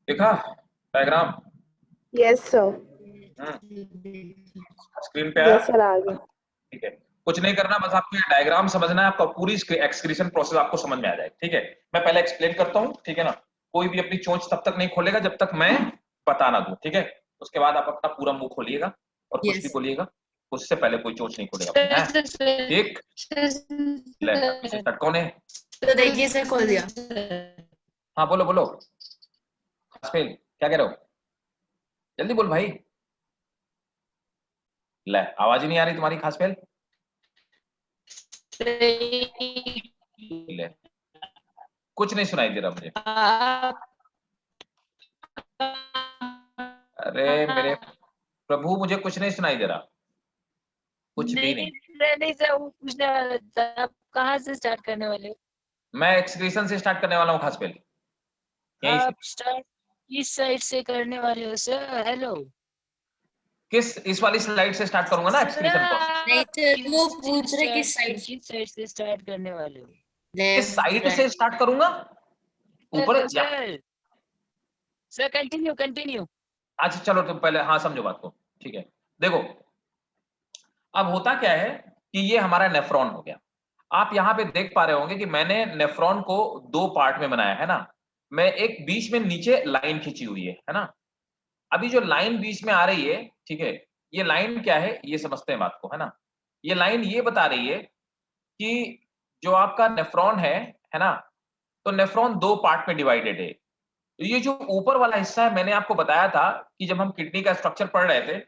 देखा diagram? Yes sir. Screen पे आया? यस सर, आ गया। ठीक है, कुछ नहीं करना, बस आपको ये डायग्राम समझना है, आपका पूरी एक्सक्रीशन प्रोसेस आपको समझ में आ जाए। ठीक है, मैं पहले एक्सप्लेन करता हूँ, ठीक है ना। कोई भी अपनी चोंच तब तक नहीं खोलेगा जब तक मैं बता ना दूं, ठीक है। उसके बाद आप अपना पूरा मुंह खोलिएगा और कुछ भी यस बोलिएगा, उससे पहले कोई चोंच नहीं खोलेगा अपनी, सर है? ठीक, ले अभी से सर स्टार्ट। कौन है? तो देखिए सर, खोल दिया। हाँ बोलो बोलो, फेल क्या कह रहे हो? जल्दी बोल भाई। ले, आवाज ही नहीं आ रही तुम्हारी, खास फेल। ले, कुछ नहीं सुनाई दे रहा मुझे। अरे मेरे प्रभु, मुझे कुछ नहीं सुनाई दे रहा, कुछ भी नहीं। नहीं सर, वो पूछने वाला था आप कहाँ से स्टार्ट करने वाले हो? मैं एक्सक्रीशन से स्टार्ट करने वाला हूँ, खास फेल यहीं से। आप स्टार्ट किस साइड से करने वाले हो सर? हेलो इस वाली स्लाइड से स्टार्ट करूंगा ना एक्सक्रीशन प्रोसेस। नहीं सर, वो पूछ रहे किस साइड किस साइड से स्टार्ट करने वाले हो? किस लेफ्ट साइड से स्टार्ट करूंगा? ऊपर या सर सर कंटिन्यू कंटिन्यू। अच्छा चलो, तुम पहले हाँ समझो बात को। ठीक है, देखो अब होता क्या है कि ये हमारा नेफ्रॉन हो गया। आप यहाँ पे देख पा रहे होंगे कि मैंने नेफ्रॉन को दो पार्ट में बनाया है ना। मैं एक बीच में नीचे लाइन खींची हुई है ना। अभी जो लाइन बीच में आ रही है, ठीक है, ये लाइन क्या है ये समझते हैं बात को, है ना। ये लाइन ये बता रही है कि जो आपका नेफ्रॉन है ना, तो नेफ्रॉन दो पार्ट में डिवाइडेड है। तो ये जो ऊपर वाला हिस्सा है, मैंने आपको बताया था कि जब हम किडनी का स्ट्रक्चर पढ़ रहे थे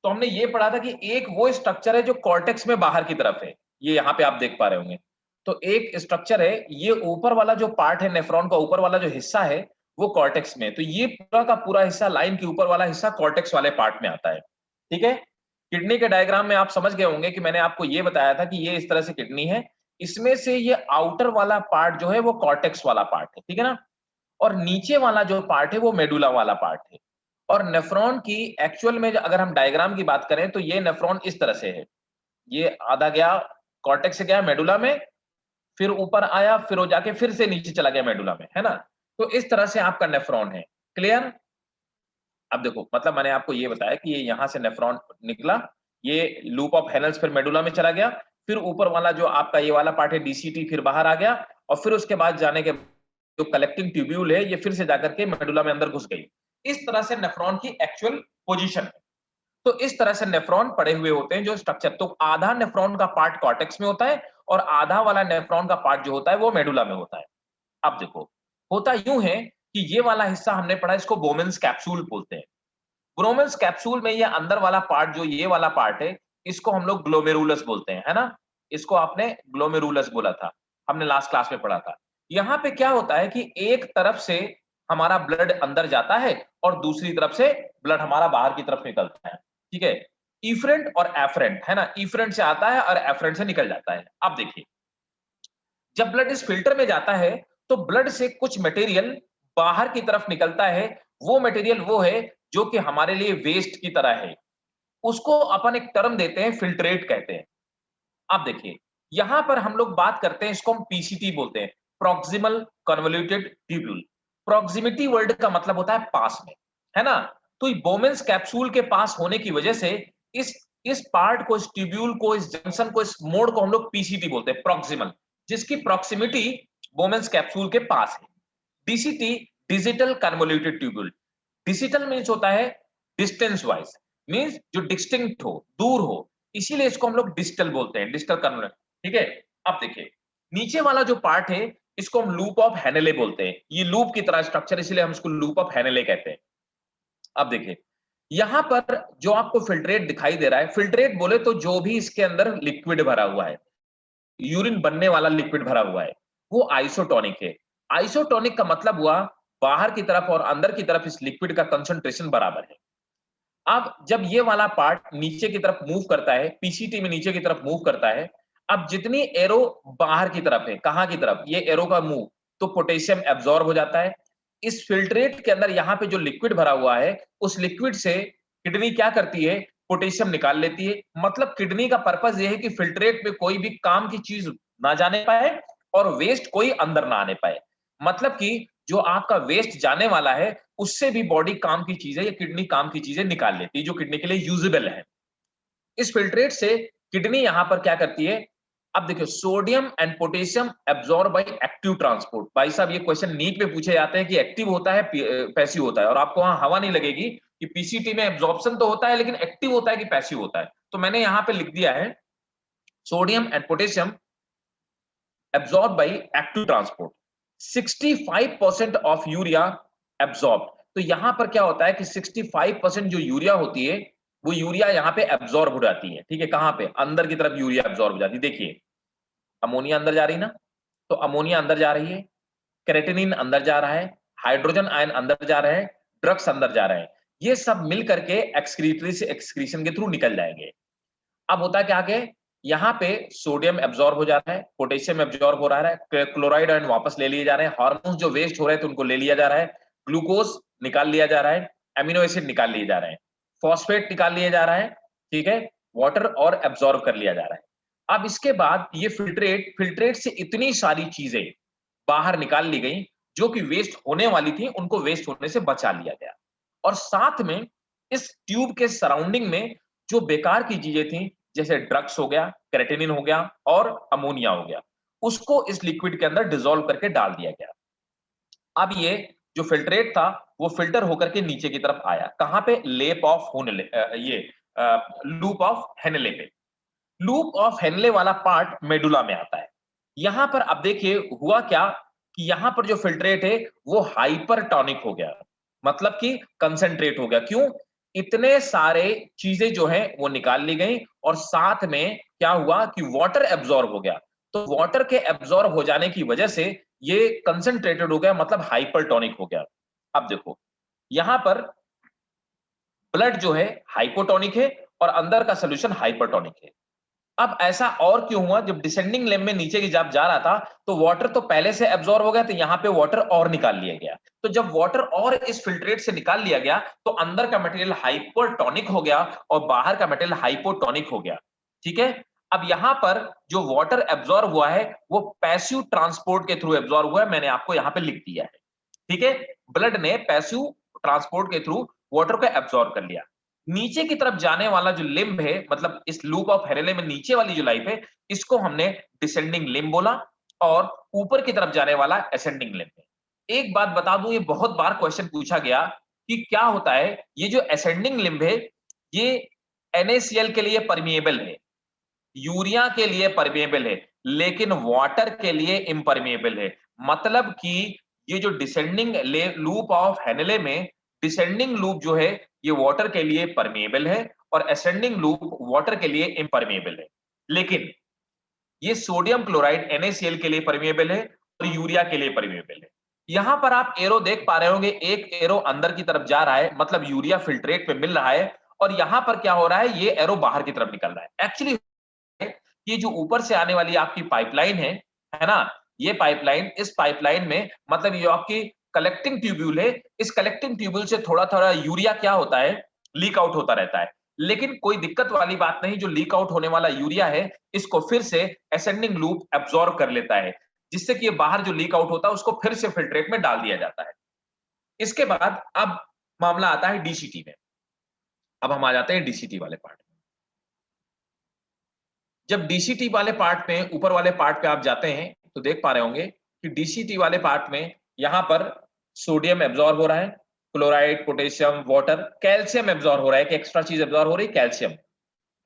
तो हमने ये पढ़ा था कि एक वो स्ट्रक्चर है जो कॉर्टेक्स में बाहर की तरफ है। ये यहाँ पे आप देख पा रहे होंगे। तो एक स्ट्रक्चर है, ये ऊपर वाला जो पार्ट है नेफ्रॉन का, ऊपर वाला जो हिस्सा है वो कॉर्टेक्स में। तो ये पूरा का पूरा हिस्सा, लाइन के ऊपर वाला हिस्सा कॉर्टेक्स वाले पार्ट में आता है। ठीक है, किडनी के डायग्राम में आप समझ गए होंगे कि मैंने आपको ये बताया था कि ये इस तरह से किडनी है। इसमें से ये आउटर वाला पार्ट जो है वो कॉर्टेक्स वाला पार्ट है, ठीक है ना। और नीचे वाला जो पार्ट है वो मेडुला वाला पार्ट है। और नेफ्रॉन की एक्चुअल में अगर हम डायग्राम की बात करें तो ये नेफ्रॉन इस तरह से है। ये आधा गया कॉर्टेक्स से, गया मेडुला में, फिर ऊपर आया, फिर वो जाके फिर से नीचे चला गया मेडुला में, है ना। तो इस तरह से आपका नेफ्रॉन है। क्लियर? अब देखो, मतलब मैंने आपको ये बताया कि ये यहां से नेफ्रॉन निकला, ये लूप ऑफ हेनल्स फिर मेडुला में चला गया, फिर ऊपर वाला जो आपका ये वाला पार्ट है डीसीटी फिर बाहर आ गया, और फिर उसके बाद जाने के जो कलेक्टिंग ट्यूब्यूल है ये फिर से जाकर के मेडुला में अंदर घुस गई। इस तरह से नेफ्रॉन की एक्चुअल पोजीशन है। तो इस तरह से नेफ्रॉन पड़े हुए होते हैं जो स्ट्रक्चर। तो आधा नेफ्रॉन का पार्ट कॉर्टेक्स में होता है और आधा वाला नेफ्रॉन का पार्ट जो होता है वो मेडुला में होता है। अब देखो, होता यूं है कि ये वाला हिस्सा हमने पढ़ा, इसको बोमेन्स कैप्सूल बोलते हैं। ब्रोमेन्स कैप्सूल में ये अंदर वाला पार्ट, जो ये वाला पार्ट है, इसको हम लोग ग्लोमेरुलस बोलते हैं, है ना। इसको आपने ग्लोमेरुलस बोला था, हमने लास्ट क्लास में पढ़ा था। यहाँ पे क्या होता है कि एक तरफ से हमारा ब्लड अंदर जाता है और दूसरी तरफ से ब्लड हमारा बाहर की तरफ निकलता है। ठीक है, इफरेंट और एफरेंट, है ना। इफरेंट से आता है और एफरेंट से निकल जाता है। अब देखिए, जब ब्लड इस फिल्टर में जाता है तो ब्लड से कुछ मटेरियल बाहर की तरफ निकलता है। वो मटेरियल वो है जो कि हमारे लिए वेस्ट की तरह है। उसको अपन एक टर्म देते हैं, फिल्ट्रेट कहते हैं। आप देखिए, यहां पर हम लोग बात करते हैं, इसको हम पीसीटी बोलते हैं, proximal convoluted tubule. Proximity word का मतलब होता है पास में, है ना। तो बोमेन्स कैप्सूल के पास होने की वजह से इस इस पार्ट को, इस ट्यूब्यूल को, इस जंक्शन को, इस मोड को हम लोग पीसीटी बोलते हैं, प्रॉक्सिमल, जिसकी प्रॉक्सिमिटी बोमेन्स कैप्सूल के पास है। DCT, digital convoluted tubule. Digital means होता है डिस्टेंस वाइज, मीन्स जो डिस्टिंक्ट हो, दूर हो, इसीलिए इसको हम लोग डिजिटल बोलते हैं, डिजिटल कन्वोल्यूट। ठीक है, अब देखिए, नीचे वाला जो पार्ट है इसको हम लूप ऑफ हेनेले बोलते हैं। ये लूप की तरह स्ट्रक्चर, इसलिए हम इसको लूप ऑफ हेनेले कहते हैं। अब देखिए, यहां पर जो आपको फिल्ट्रेट दिखाई दे रहा है, फिल्ट्रेट बोले तो जो भी इसके अंदर लिक्विड भरा हुआ है, यूरिन बनने वाला लिक्विड भरा हुआ है, वो आइसोटोनिक है। आइसोटोनिक का मतलब हुआ बाहर की तरफ और अंदर की तरफ इस लिक्विड का कंसंट्रेशन बराबर है। अब जब ये वाला पार्ट नीचे की तरफ मूव करता है, पीसीटी में नीचे की तरफ मूव करता है, अब जितनी एरो बाहर की तरफ है, कहां की तरफ, ये एरो का मूव, तो पोटेशियम एब्जॉर्ब हो जाता है। इस फिल्ट्रेट के अंदर यहाँ पे जो लिक्विड भरा हुआ है, उस लिक्विड से किडनी क्या करती है, पोटेशियम निकाल लेती है। मतलब किडनी का पर्पस ये है कि फिल्ट्रेट में कोई भी काम की चीज ना जाने पाए और वेस्ट कोई अंदर ना आने पाए। मतलब कि जो आपका वेस्ट जाने वाला है उससे भी बॉडी काम की चीजें या किडनी काम की चीजें निकाल लेती है जो किडनी के लिए यूजेबल है। इस फिल्ट्रेट से किडनी यहां पर क्या करती है, अब देखिए sodium and potassium absorb by active transport. भाई साहब ये क्वेश्चन नीट में पूछे जाते हैं कि एक्टिव होता है पैसिव होता है, और आपको वहां हवा नहीं लगेगी कि पीसीटी में एब्जॉर्प्शन तो होता है लेकिन एक्टिव होता है कि पैसिव होता है। तो मैंने यहां पे लिख दिया है sodium and potassium absorb by active transport, 65% of urea absorb. तो यहां पर क्या होता है कि 65% जो यूरिया होती है वो यूरिया यहां पे एब्जॉर्ब हो जाती है। ठीक है, कहां पे, अंदर की तरफ यूरिया एब्जॉर्ब हो जाती है। देखिए अमोनिया अंदर जा रही ना, तो अमोनिया अंदर जा रही है, क्रेटिनिन अंदर जा रहा है, हाइड्रोजन आयन अंदर जा रहे हैं, ड्रग्स अंदर जा रहे हैं, ये सब मिल करके एक्सक्रीटरी से एक्सक्रीशन के थ्रू निकल जाएंगे। अब होता क्या आगे, यहाँ पे सोडियम एब्जॉर्ब हो जा रहा है, पोटेशियम एब्जॉर्ब हो रहा है, क्लोराइड आयन वापस ले लिए जा रहे हैं, हार्मोन्स जो वेस्ट हो रहे थे उनको ले लिया जा रहा है, ग्लूकोज निकाल लिया जा रहा है, एमिनो एसिड निकाल लिए जा रहे हैं, फॉस्फेट निकाल लिया जा रहा है, ठीक है, वाटर और एब्जॉर्ब कर लिया जा रहा है। अब इसके बाद ये फिल्ट्रेट से इतनी सारी चीजें बाहर निकाल ली गई जो कि वेस्ट होने वाली थी, उनको वेस्ट होने से बचा लिया गया। और साथ में इस ट्यूब के सराउंडिंग में जो बेकार की चीजें थी, जैसे ड्रग्स हो गया, क्रेटिनिन हो गया और अमोनिया हो गया, उसको इस लिक्विड के अंदर डिसॉल्व करके डाल दिया गया। अब ये जो फिल्ट्रेट था वो फिल्टर होकर के नीचे की तरफ आया, कहां पे, लेप ऑफ होनेले, ये लूप ऑफ हेनेले पे। लूप ऑफ हेनले वाला पार्ट मेडुला में आता है। यहां पर अब देखिए हुआ क्या कि यहां पर जो फिल्ट्रेट है वो हाइपरटोनिक हो गया, मतलब कि कंसंट्रेट हो गया। क्यों, इतने सारे चीजें जो है वो निकाल ली गई और साथ में क्या हुआ कि वाटर एब्जॉर्ब हो गया। तो वाटर के एब्जॉर्ब हो जाने की वजह से ये कंसंट्रेटेड हो गया, मतलब हाइपरटोनिक हो गया। अब देखो यहां पर ब्लड जो है हाइपोटोनिक है और अंदर का सोल्यूशन हाइपरटोनिक है। अब ऐसा और क्यों हुआ, जब डिसेंडिंग लेम में नीचे की जब जा रहा था तो वाटर तो पहले से एब्जॉर्ब हो गया, तो यहां पे वाटर और निकाल लिया गया। तो जब वाटर और इस फिल्ट्रेट से निकाल लिया गया तो अंदर का मटेरियल हाइपरटोनिक हो गया और बाहर का मटेरियल हाइपोटोनिक हो गया। ठीक है, अब यहां पर जो वाटर एब्जॉर्ब हुआ है वो पैसिव ट्रांसपोर्ट के थ्रू एब्जॉर्ब हुआ है, मैंने आपको यहां पे लिख दिया है। ठीक है, ब्लड ने पैसिव ट्रांसपोर्ट के थ्रू वाटर को एब्जॉर्ब कर लिया। नीचे की तरफ जाने वाला जो लिम्ब है, मतलब इस लूप ऑफ हेरेले में नीचे वाली जो लाइफ है, इसको हमने डिसेंडिंग लिम्ब बोला, और ऊपर की तरफ जाने वाला असेंडिंग लिम्ब है। एक बात बता दूं, ये बहुत बार क्वेश्चन पूछा गया कि क्या होता है, ये जो असेंडिंग लिम्ब है ये NaCl के लिए परमिएबल है, यूरिया के लिए परमिएबल है, लेकिन वाटर के लिए इम्परमिएबल है। मतलब कि ये जो डिसेंडिंग लूप ऑफ हेनेले में डिसेंडिंग लूप जो है ये वाटर के लिए परमिएबल है और असेंडिंग लूप वाटर के लिए इम्परमिएबल है। लेकिन ये सोडियम क्लोराइड NaCl के लिए परमिएबल है और यूरिया के लिए परमिएबल है। यहां पर आप एरो देख पा रहे होंगे, एक एरो अंदर की तरफ जा रहा है, मतलब यूरिया फिल्ट्रेट में मिल रहा है, और यहां पर क्या हो रहा है, ये एरो बाहर की तरफ निकल रहा है। एक्चुअली ये जो ऊपर से आने वाली आपकी पाइपलाइन है ना, ये पाइपलाइन, इस पाइपलाइन में मतलब ये आपकी कलेक्टिंग ट्यूब्यूल है, इस कलेक्टिंग ट्यूब्यूल से थोड़ा थोड़ा यूरिया क्या होता है, लीक आउट होता रहता है। लेकिन कोई दिक्कत वाली बात नहीं, जो लीक आउट होने वाला यूरिया है इसको फिर से असेंडिंग लूप एब्जॉर्ब कर लेता है, जिससे कि ये बाहर जो लीक आउट होता है उसको फिर से फिल्ट्रेट में डाल दिया जाता है। इसके बाद अब मामला आता है डीसीटी में। अब हम आ जाते हैं डीसीटी वाले पार्ट में। जब डीसीटी वाले पार्ट में, ऊपर वाले पार्ट पे आप जाते हैं तो देख पा रहे होंगे कि डीसीटी वाले पार्ट में यहां पर सोडियम एब्जॉर्ब हो रहा है, chloride, potassium, water, calcium absorb हो रहा है, कि एक्स्ट्रा चीज एब्जॉर्ब हो रही है, कैल्शियम,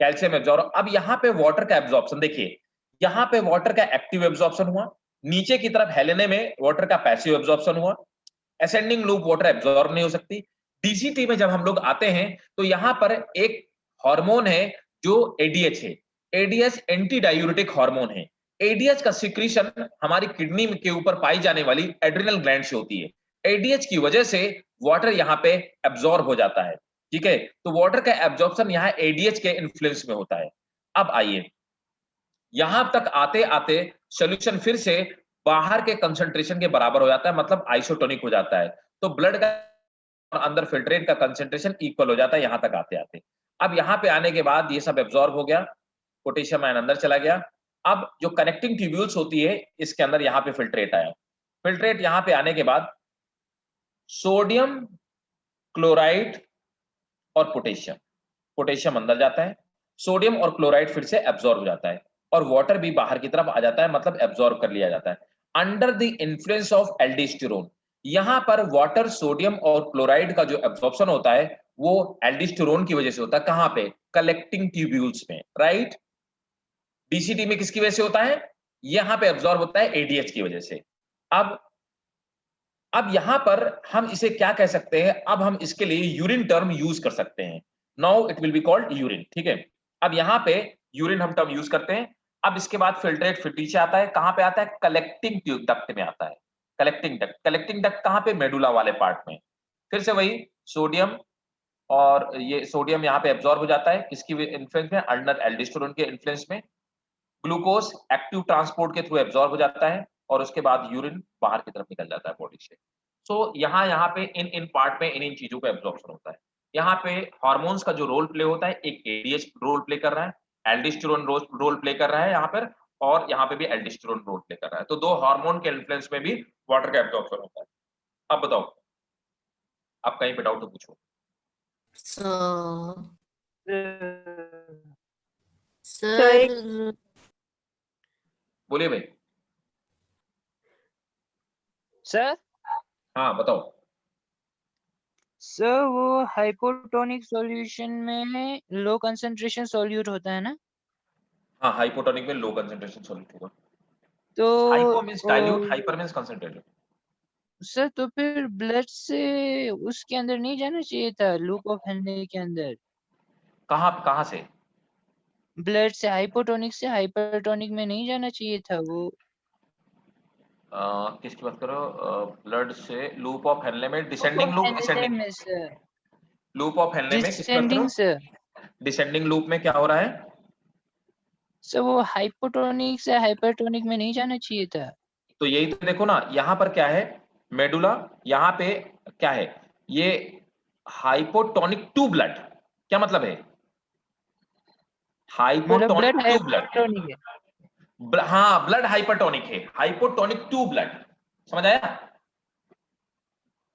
कैल्शियम एब्जॉर्ब। अब यहां पे वाटर का एब्जॉर्प्शन देखिए, यहां पे वाटर का एक्टिव एब्जॉर्प्शन हुआ, नीचे की तरफ हेलेने में वाटर का पैसिव एब्जॉर्प्शन हुआ। असेंडिंग लूप वाटर एब्जॉर्ब नहीं हो सकती। डीसीटी में जब हम लोग आते हैं तो यहां पर एक हार्मोन है जो एडीएच है, एडीएच एंटी डायूरेटिक हार्मोन है। एडीएच का सिक्रीशन हमारी किडनी के ऊपर पाई जाने वाली एड्रिनल ग्लैंड से होती है। एडीएच की वजह से वाटर यहाँ पे एब्जॉर्ब हो जाता है। ठीक है, तो वाटर का एब्जॉर्प्शन यहाँ एडीएच के इन्फ्लुएंस में होता है। अब आइए यहां तक आते आते सोल्यूशन फिर से बाहर के कंसंट्रेशन के बराबर हो जाता है, मतलब आइसोटोनिक हो जाता है। तो ब्लड का और अंदर फिल्ट्रेट का कंसंट्रेशन इक्वल हो जाता है यहां तक आते आते। अब यहां पे आने के बाद ये सब एब्जॉर्ब हो गया, पोटेशियम आयन अंदर चला गया। अब जो कनेक्टिंग ट्यूब्यूल्स होती है इसके अंदर यहाँ पे फिल्ट्रेट आया। फिल्ट्रेट यहाँ पे आने के बाद सोडियम क्लोराइड और पोटेशियम, पोटेशियम अंदर जाता है, सोडियम और क्लोराइड फिर से एब्जॉर्ब हो जाता है और वाटर भी बाहर की तरफ आ जाता है, मतलब एब्जॉर्ब कर लिया जाता है अंडर द इन्फ्लुएंस ऑफ एल्डिस्टेरोन। यहां पर वाटर, सोडियम और क्लोराइड का जो एब्जॉर्प्शन होता है वो एल्डिस्टेरोन की वजह से होता है। कहां पे? कलेक्टिंग ट्यूब्यूल्स में, राइट। डीसीटी में किसकी वजह से होता है? यहां पे एब्जॉर्ब होता है एडीएच की वजह से। अब यहां पर हम इसे क्या कह सकते हैं? अब हम इसके लिए यूरिन टर्म यूज कर सकते हैं। Now it will be called urine, ठीक है। अब यहां पे यूरिन हम टर्म यूज करते हैं। अब इसके बाद फिल्ट्रेट फिर नीचे आता है, कहां पे आता है? कलेक्टिंग ट्यूब डक्ट में आता है। कलेक्टिंग डक्ट, कलेक्टिंग डक्ट कहां पे? मेडुला वाले पार्ट में। फिर से वही सोडियम, और ये सोडियम यहाँ पे एब्जॉर्ब हो जाता है किसकी इन्फ्लुएंस में? अंडर एल्डिस्टेरोन के इन्फ्लुएंस में। ग्लूकोज एक्टिव ट्रांसपोर्ट के थ्रू एब्जॉर्ब हो जाता है और उसके बाद यूरिन बाहर की तरफ निकल जाता है बॉडी से। सो यहाँ पे इन पार्ट में इन चीजों का एब्जॉर्प्शन होता है। यहाँ पे हार्मोन्स का जो रोल प्ले होता है, एक एडीएच रोल प्ले कर रहा है, एल्डिस्टेरोन रोल प्ले कर रहा है यहाँ पर, और यहाँ पे भी एल्डिस्टेरोन रोल प्ले कर रहा है। तो दो हार्मोन के इन्फ्लुएंस में भी वाटर का एब्जॉर्प्शन होता है। अब बताओ, आप कहीं पे डाउट तो पूछो। सर बोलिए भाई। सर हाँ बताओ। सर वो हाइपोटोनिक सॉल्यूशन में लो कंसंट्रेशन सॉल्यूट होता है ना? हाँ, हाइपोटोनिक में लो कंसंट्रेशन सॉल्यूट होगा। तो hypo means dilute, hyper means concentrated. Sir तो फिर ब्लड से उसके अंदर नहीं जाना चाहिए था, लूप ऑफ हेनरी के अंदर? कहाँ से? ब्लड से हाइपोटोनिक से हाइपरटोनिक में नहीं जाना चाहिए था वो? किसकी बात करो? ब्लड से लूप ऑफ हेनले में डिसेंडिंग लूप, डिसेंडिंग में सर, लूप ऑफ हेनले में किसकी बात डिसेंडिंग करो? सर। डिसेंडिंग लूप में क्या हो रहा है? सर वो हाइपोटोनिक से हाइपरटोनिक में नहीं जाना चाहिए था। तो यही तो देखो ना, यहाँ पर क्या है? मेडुला, यहाँ पे क्या है? ये हाइपोटोनिक टू ब्लड, क्या मतलब है? मतलब blood hypotonic to blood, hypertonic है। हाँ ब्लड हाइपरटोनिक है, हाइपोटोनिक टू ब्लड, समझ आया?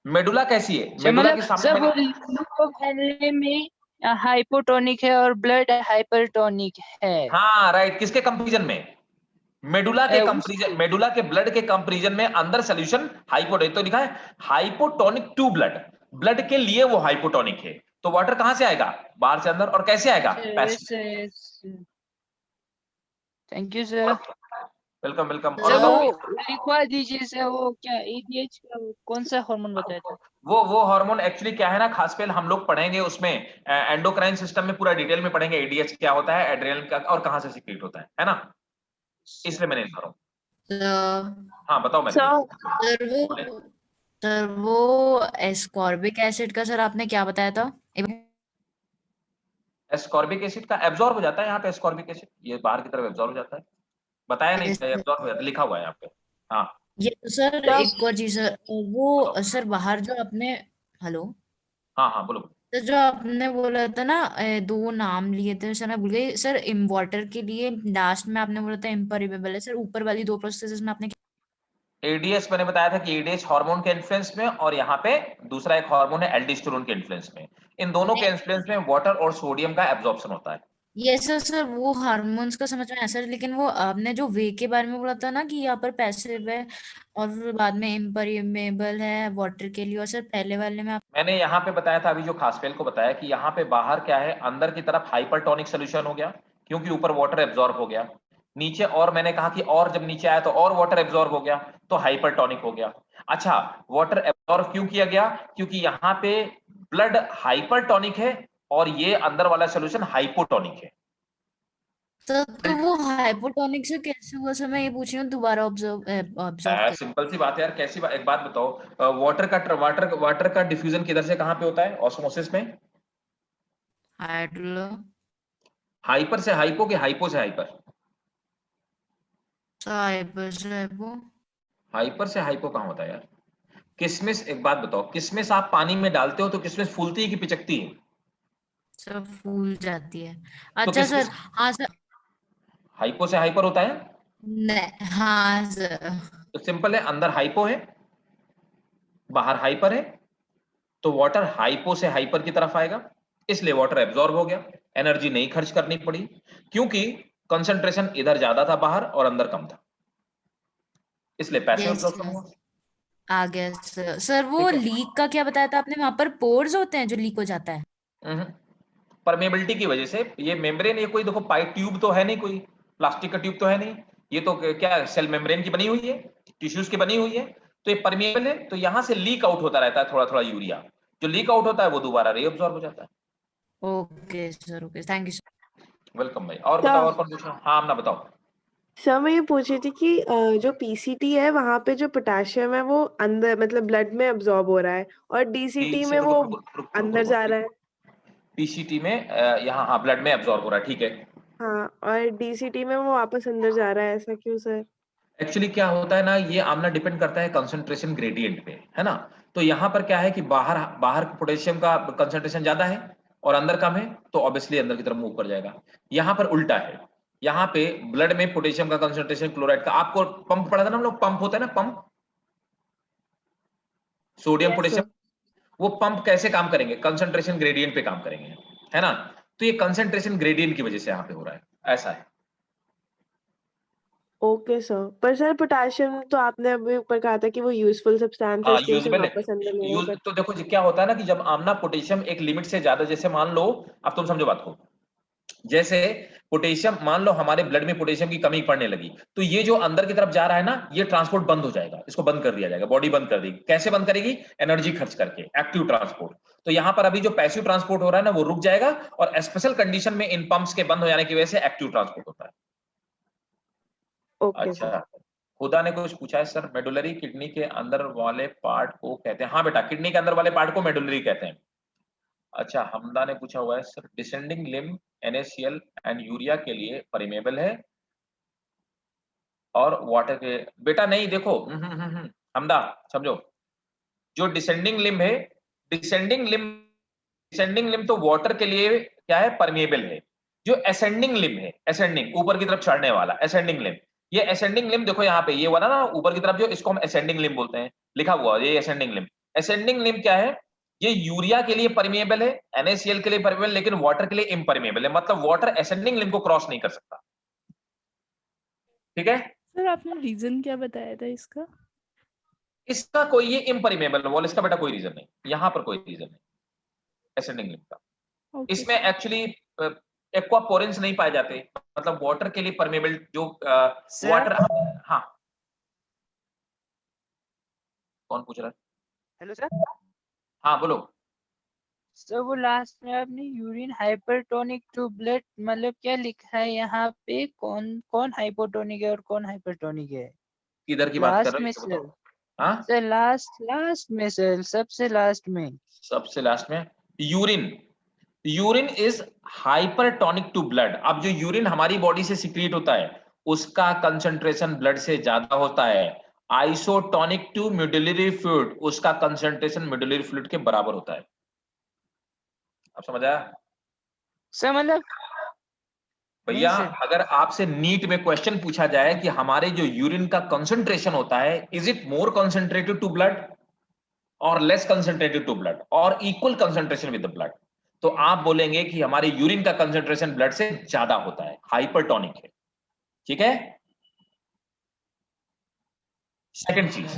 मेडुला कैसी है? सर मेडुला के मतलब सामने सर वो लूप ऑफ हेनरी में हाइपोटोनिक है और ब्लड हाइपरटोनिक है। हाँ राइट, किसके कंपैरिजन में? मेडुला के कंपैरिजन, उसके मेडुला के ब्लड के कंपैरिजन में अंदर सॉल्यूशन हाइपोटोनिक, तो लिखा है हाइपोटोनिक टू ब्लड, ब्लड के लिए वो हाइपोटोनिक है। तो वाटर कहां से आएगा? बाहर से अंदर। और कैसे आएगा? Passive. Thank you sir. Welcome welcome. और सर बताओ वो भाई, लिखवा दीजिए सर, वो क्या एडीएच का कौन सा हार्मोन बताया था? वो हार्मोन एक्चुअली क्या है ना, खास पे हम लोग पढ़ेंगे उसमें, एंडोक्राइन सिस्टम में पूरा डिटेल में पढ़ेंगे एडीएच क्या होता है, एड्रेनलिन का, और कहां से सीक्रेट होता है ना, इसलिए मैंने लिखा रहा हूँ। हाँ बताओ मैं। सर वो एस्कॉर्बिक एसिड का सर आपने क्या बताया था? एस्कॉर्बिक एसिड का एब्जॉर्ब हो जाता है यहाँ पे, एस्कॉर्बिक एसिड ये बाहर की तरफ एब्जॉर्ब हो जाता है, बताया नहीं, एब्जॉर्ब हो जाता है, लिखा हुआ है यहाँ पे। हाँ ये तो सर एक और चीज सर, वो सर बाहर जो आपने, हेलो हाँ हाँ बोलो। तो जो आपने बोला था ना, दो नाम लिए थे सर, मैं भूल गई सर। इन वाटर के लिए लास्ट में आपने बोला था इम्परिमेबल है सर, ऊपर वाली दो प्रोसेसेस में आपने एडीएच मैंने बताया था कि एडीएच हार्मोन के इन्फ्लुएंस में, और यहाँ पे दूसरा एक हार्मोन है एल्डिस्टेरोन के इन्फ्लुएंस में। इन दोनों के इन्फ्लुएंस में वाटर और सोडियम का एब्जॉर्प्शन होता है। ये सर वो हार्मोन्स का समझ में आया सर, लेकिन वो आपने जो वे के बारे में बोला था ना कि यहाँ पर पैसिव है और फिर बाद में इम्परिमेबल है वाटर के लिए, और सर पहले वाले में मैंने यहाँ पे बताया था अभी जो खासफेल को बताया कि यहाँ पे बाहर क्या है, अंदर की तरफ हाइपरटोनिक सोल्यूशन हो गया क्योंकि ऊपर वाटर एब्जॉर्ब हो गया, नीचे और मैंने कहा कि और जब नीचे आया तो और वाटर एब्जॉर्ब हो गया तो हाइपरटोनिक हो गया। अच्छा, वाटर एब्जॉर्ब क्यों किया गया? क्योंकि यहाँ पे ब्लड हाइपरटोनिक है और ये अंदर वाला सोल्यूशन हाइपोटोनिक है। तो वो हाइपोटोनिक से कैसे हुआ सर, मैं ये पूछ रही हूँ, दोबारा ऑब्जर्व कर। सिंपल सी बात है यार, कैसी बात, एक बात बताओ, वाटर का डिफ्यूजन किधर से कहां पे होता है ऑस्मोसिस में? हाइड्रो हाइपर से हाइपो के हाइपो से हाइपर? हाइपर से हाइपो। हाइपर से हाइपो कहां होता है यार? किशमिश, एक बात बताओ, किशमिश आप पानी में डालते हो तो किशमिश फूलती है कि पिचकती है? सर फूल जाती है। तो अच्छा किशमिश सर, हाँ सर। हाइपो से हाइपर होता है। नहीं, हाँ सर। तो सिंपल है, अंदर हाइपो है बाहर हाइपर है, तो वाटर हाइपो से हाइपर की तरफ आएगा, इसलिए वाटर एब्जॉर्ब हो गया, एनर्जी नहीं खर्च करनी पड़ी, क्योंकि कंसंट्रेशन इधर ज्यादा था बाहर और अंदर कम था, इसलिए पैसिव यस एब्जॉर्प्शन सर, हुआ। आ गया सर। सर वो ठीक है। लीक का क्या बताया था आपने, वहां पर पोर्स होते हैं जो लीक हो जाता है? परमेबिलिटी की वजह से। ये मेम्ब्रेन, ये कोई देखो पाइप ट्यूब तो है नहीं, कोई प्लास्टिक का ट्यूब तो है नहीं, ये तो क्या सेल मेम्ब्रेन की बनी हुई है, टिश्यूज की बनी हुई है, तो ये परमेबल है, तो यहां से लीक आउट होता रहता है थोड़ा थोड़ा यूरिया, जो लीक आउट होता है वो दोबारा रीअब्सॉर्ब हो जाता है। Okay sir, okay, thank you sir. Welcome भाई। और बताओ, और कौन पूछो? हाँ आमना बताओ। सर मैं ये पूछ रही थी कि जो पीसीटी है वहां पे जो पोटेशियम है वो अंदर मतलब ब्लड में अब्सॉर्ब हो रहा है और डीसीटी में वो अंदर जा रहा है। पीसीटी में यहाँ हाँ ब्लड में एब्जॉर्ब हो रहा है, ठीक है। हाँ, और डीसीटी में वो वापस अंदर जा रहा है, ऐसा क्यों सर? एक्चुअली क्या होता है ना, ये आमना डिपेंड करता है कंसंट्रेशन ग्रेडियंट पे, है ना। तो यहाँ पर क्या है कि बाहर बाहर पोटेशियम का कंसंट्रेशन ज्यादा है और अंदर कम है, तो ऑब्वियसली अंदर की तरफ मूव कर जाएगा। यहाँ पर उल्टा है, यहाँ पे ब्लड में पोटेशियम का कंसंट्रेशन क्लोराइड का, आपको पंप पढ़ा था ना हम लोग, पंप होता है ना pump, sodium yes potassium, sir. वो पंप कैसे काम करेंगे? कंसंट्रेशन ग्रेडियंट पे काम करेंगे, है ना। तो ये कंसंट्रेशन ग्रेडियंट की वजह से यहाँ पे हो रहा है, ऐसा है। ओके सर, पर सर पोटेशियम तो आपने अभी ऊपर कहा था कि वो यूजफुल सब्सटेंस है, इसलिए उसे यूजेबल है। वापस अंदर लेना पड़ता तो देखो जी क्या होता है ना कि जब आमना पोटेशियम एक लिमिट से ज्यादा, जैसे मान लो, अब तुम समझो बात को, जैसे पोटेशियम, मान लो हमारे ब्लड में पोटेशियम की कमी पड़ने लगी, तो ये जो अंदर की तरफ जा रहा है ना, ये ट्रांसपोर्ट बंद हो जाएगा, इसको बंद कर दिया जाएगा, बॉडी बंद कर देगी। कैसे बंद करेगी? एनर्जी खर्च करके, एक्टिव ट्रांसपोर्ट। तो यहां पर अभी जो पैसिव ट्रांसपोर्ट हो रहा है ना, वो रुक जाएगा, और स्पेशल कंडीशन में इन पंप्स के बंद हो जाने की वजह से एक्टिव ट्रांसपोर्ट होता है। Okay sir. अच्छा, खुदा ने कुछ पूछा है सर, मेडुलरी किडनी के अंदर वाले पार्ट को कहते हैं? हाँ बेटा, किडनी के अंदर वाले पार्ट को मेडुलरी कहते हैं। अच्छा, हमदा ने पूछा हुआ है sir, descending limb NaCl and urea के लिए परमेबल है और वाटर के, बेटा नहीं, देखो हमदा समझो, जो डिसेंडिंग लिम्ब है, डिसेंडिंग लिम्ब तो वाटर के लिए क्या है? परमेबल है। जो असेंडिंग लिम्ब है, असेंडिंग ऊपर की तरफ चढ़ने वाला असेंडिंग लिम्ब, ये असेंडिंग लिम्ब देखो यहाँ पे ये वाला ना ऊपर की तरफ, जो इसको हम असेंडिंग लिम्ब बोलते हैं, लिखा हुआ ये असेंडिंग लिम्ब। असेंडिंग लिम्ब क्या है? ये यूरिया के लिए परमेबल है, NaCl के लिए परमेबल, लेकिन वाटर के लिए इम्परमेबल है, मतलब वाटर असेंडिंग लिम्ब को क्रॉस नहीं कर सकता, ठीक है। सर आपने रीजन क्या बताया था इसका? इसका कोई, ये इम्परमेबल वॉल, इसका बेटा कोई रीजन नहीं, यहाँ पर कोई रीजन नहीं असेंडिंग लिम्ब का। ओके इसमें एक्चुअली एक्वापोरेंस नहीं पाए जाते, मतलब वाटर के लिए परमेबल जो वाटर। हाँ, कौन पूछ रहा है? Hello sir. हाँ बोलो। सर वो लास्ट में आपने यूरिन हाइपरटोनिक टू ब्लड, मतलब क्या लिखा है यहाँ पे? कौन कौन हाइपोटोनिक है और कौन हाइपरटोनिक है? किधर की बात कर लास्ट रहे में हो सर। बताओ? हाँ, सर लास्ट में सर, सबसे लास्ट में। सबसे लास्ट में urine, urine is hypertonic to blood. अब जो यूरिन हमारी बॉडी से सिक्रीट होता है, उसका कंसंट्रेशन ब्लड से ज्यादा होता है। आइसोटोनिक टू मेडुलरी फ्लूइड, उसका कंसंट्रेशन मेडुलरी फ्लूइड के बराबर होता है। अब समझ आया? सर मतलब भैया, नहीं सर। अगर आपसे नीट में क्वेश्चन पूछा जाए कि हमारे जो यूरिन का कंसंट्रेशन होता है, is it more concentrated to blood और लेस कंसंट्रेटेड टू ब्लड और equal concentration with the blood, तो आप बोलेंगे कि हमारे यूरिन का कंसंट्रेशन ब्लड से ज्यादा होता है, हाइपरटोनिक है, ठीक है। सेकंड चीज,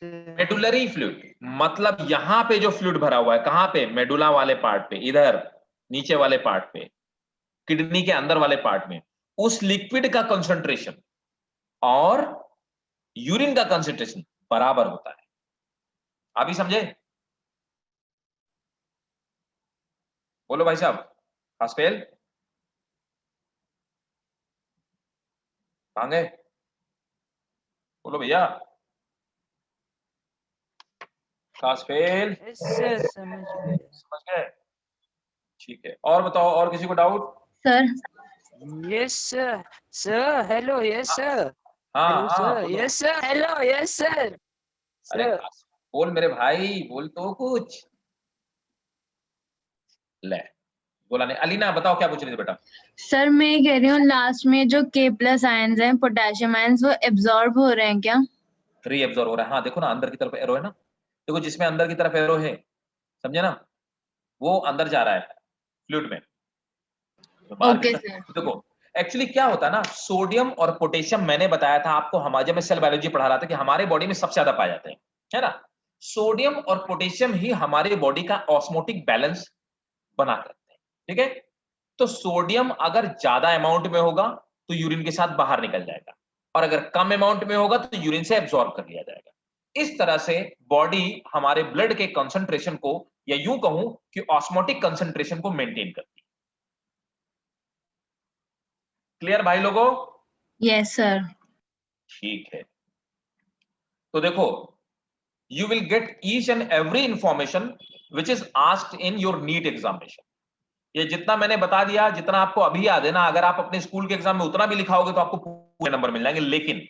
मेडुलरी फ्लूइड, मतलब यहां पे जो फ्लूइड भरा हुआ है, कहां पे? मेडुला वाले पार्ट पे, इधर नीचे वाले पार्ट पे, किडनी के अंदर वाले पार्ट में, उस लिक्विड का कंसंट्रेशन और यूरिन का कंसंट्रेशन बराबर होता है। अभी समझे? बोलो भाई साहब, पास फेल कहां गए? बोलो भैया, पास फेल? सर समझ गए। समझ गए? ठीक है, और बताओ, और किसी को doubt? Sir yes sir. Sir hello, yes sir. हाँ हेलो हाँ सर, बोलो। Yes sir, hello, yes sir. अरे सर बोल मेरे भाई, बोल तो कुछ। ले, बोला नहीं। अलीना बताओ क्या पूछ रही थी बेटा? सर मैं ये कह रही हूँ लास्ट में जो K+ आयंस हैं, पोटेशियम आयंस, वो एब्जॉर्ब हो रहे हैं क्या? रीएब्जॉर्ब हो रहा है, हाँ देखो ना अंदर की तरफ एरो है ना, देखो जिसमें अंदर की तरफ एरो है समझे ना, वो अंदर जा रहा है फ्लूइड में, तो बाहर ओके कितना, सर। देखो एक्चुअली क्या होता है ना, सोडियम और पोटेशियम मैंने बताया था आपको, हमारे जब मैं सेल बायोलॉजी पढ़ा रहा था कि हमारे बॉडी में सबसे ज्यादा पाए जाते हैं, है ना। सोडियम और पोटेशियम ही हमारे बॉडी का ऑस्मोटिक बैलेंस बना करते हैं, ठीक है। तो सोडियम अगर ज्यादा अमाउंट में होगा तो यूरिन के साथ बाहर निकल जाएगा, और अगर कम अमाउंट में होगा तो यूरिन से एब्जॉर्ब कर लिया जाएगा। इस तरह से बॉडी हमारे ब्लड के कंसंट्रेशन को, या यूं कहूं कि ऑस्मोटिक कंसंट्रेशन को मेंटेन करती है। क्लियर भाई लोगों? Yes sir. ठीक है, तो देखो, you will get each and every information which is asked in your NEET examination। ये जितना मैंने बता दिया, जितना आपको अभी याद है ना, अगर आप अपने स्कूल के एग्जाम में उतना भी लिखाओगे तो आपको पूरे नंबर मिल जाएंगे। लेकिन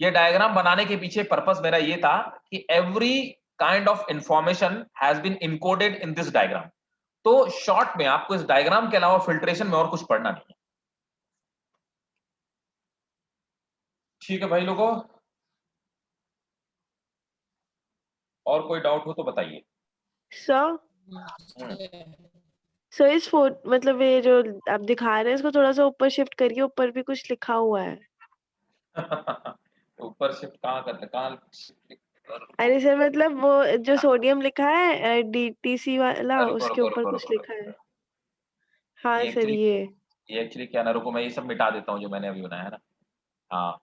ये डायग्राम बनाने के पीछे पर्पस मेरा ये था कि every kind of information has been encoded in this diagram. तो शॉर्ट में आपको इस डायग्राम के अलावा फिल्ट्रेशन में और कुछ पढ़ना नहीं है। ठीक है भाई लोगों, और कोई डाउट हो तो बताइए। सर सर इस फोटो मतलब ये जो आप दिखा रहे हैं इसको थोड़ा सा ऊपर शिफ्ट करिए, ऊपर भी कुछ लिखा हुआ है। ऊपर शिफ्ट कहाँ करते, कहाँ? अरे सर मतलब वो जो सोडियम लिखा है DTC वाला, उसके ऊपर कुछ लिखा है। हाँ सर ये एक्चुअली क्या ना, रुको मैं ये सब मिटा देता हूँ जो मैंने अभी बनाया है ना। हाँ,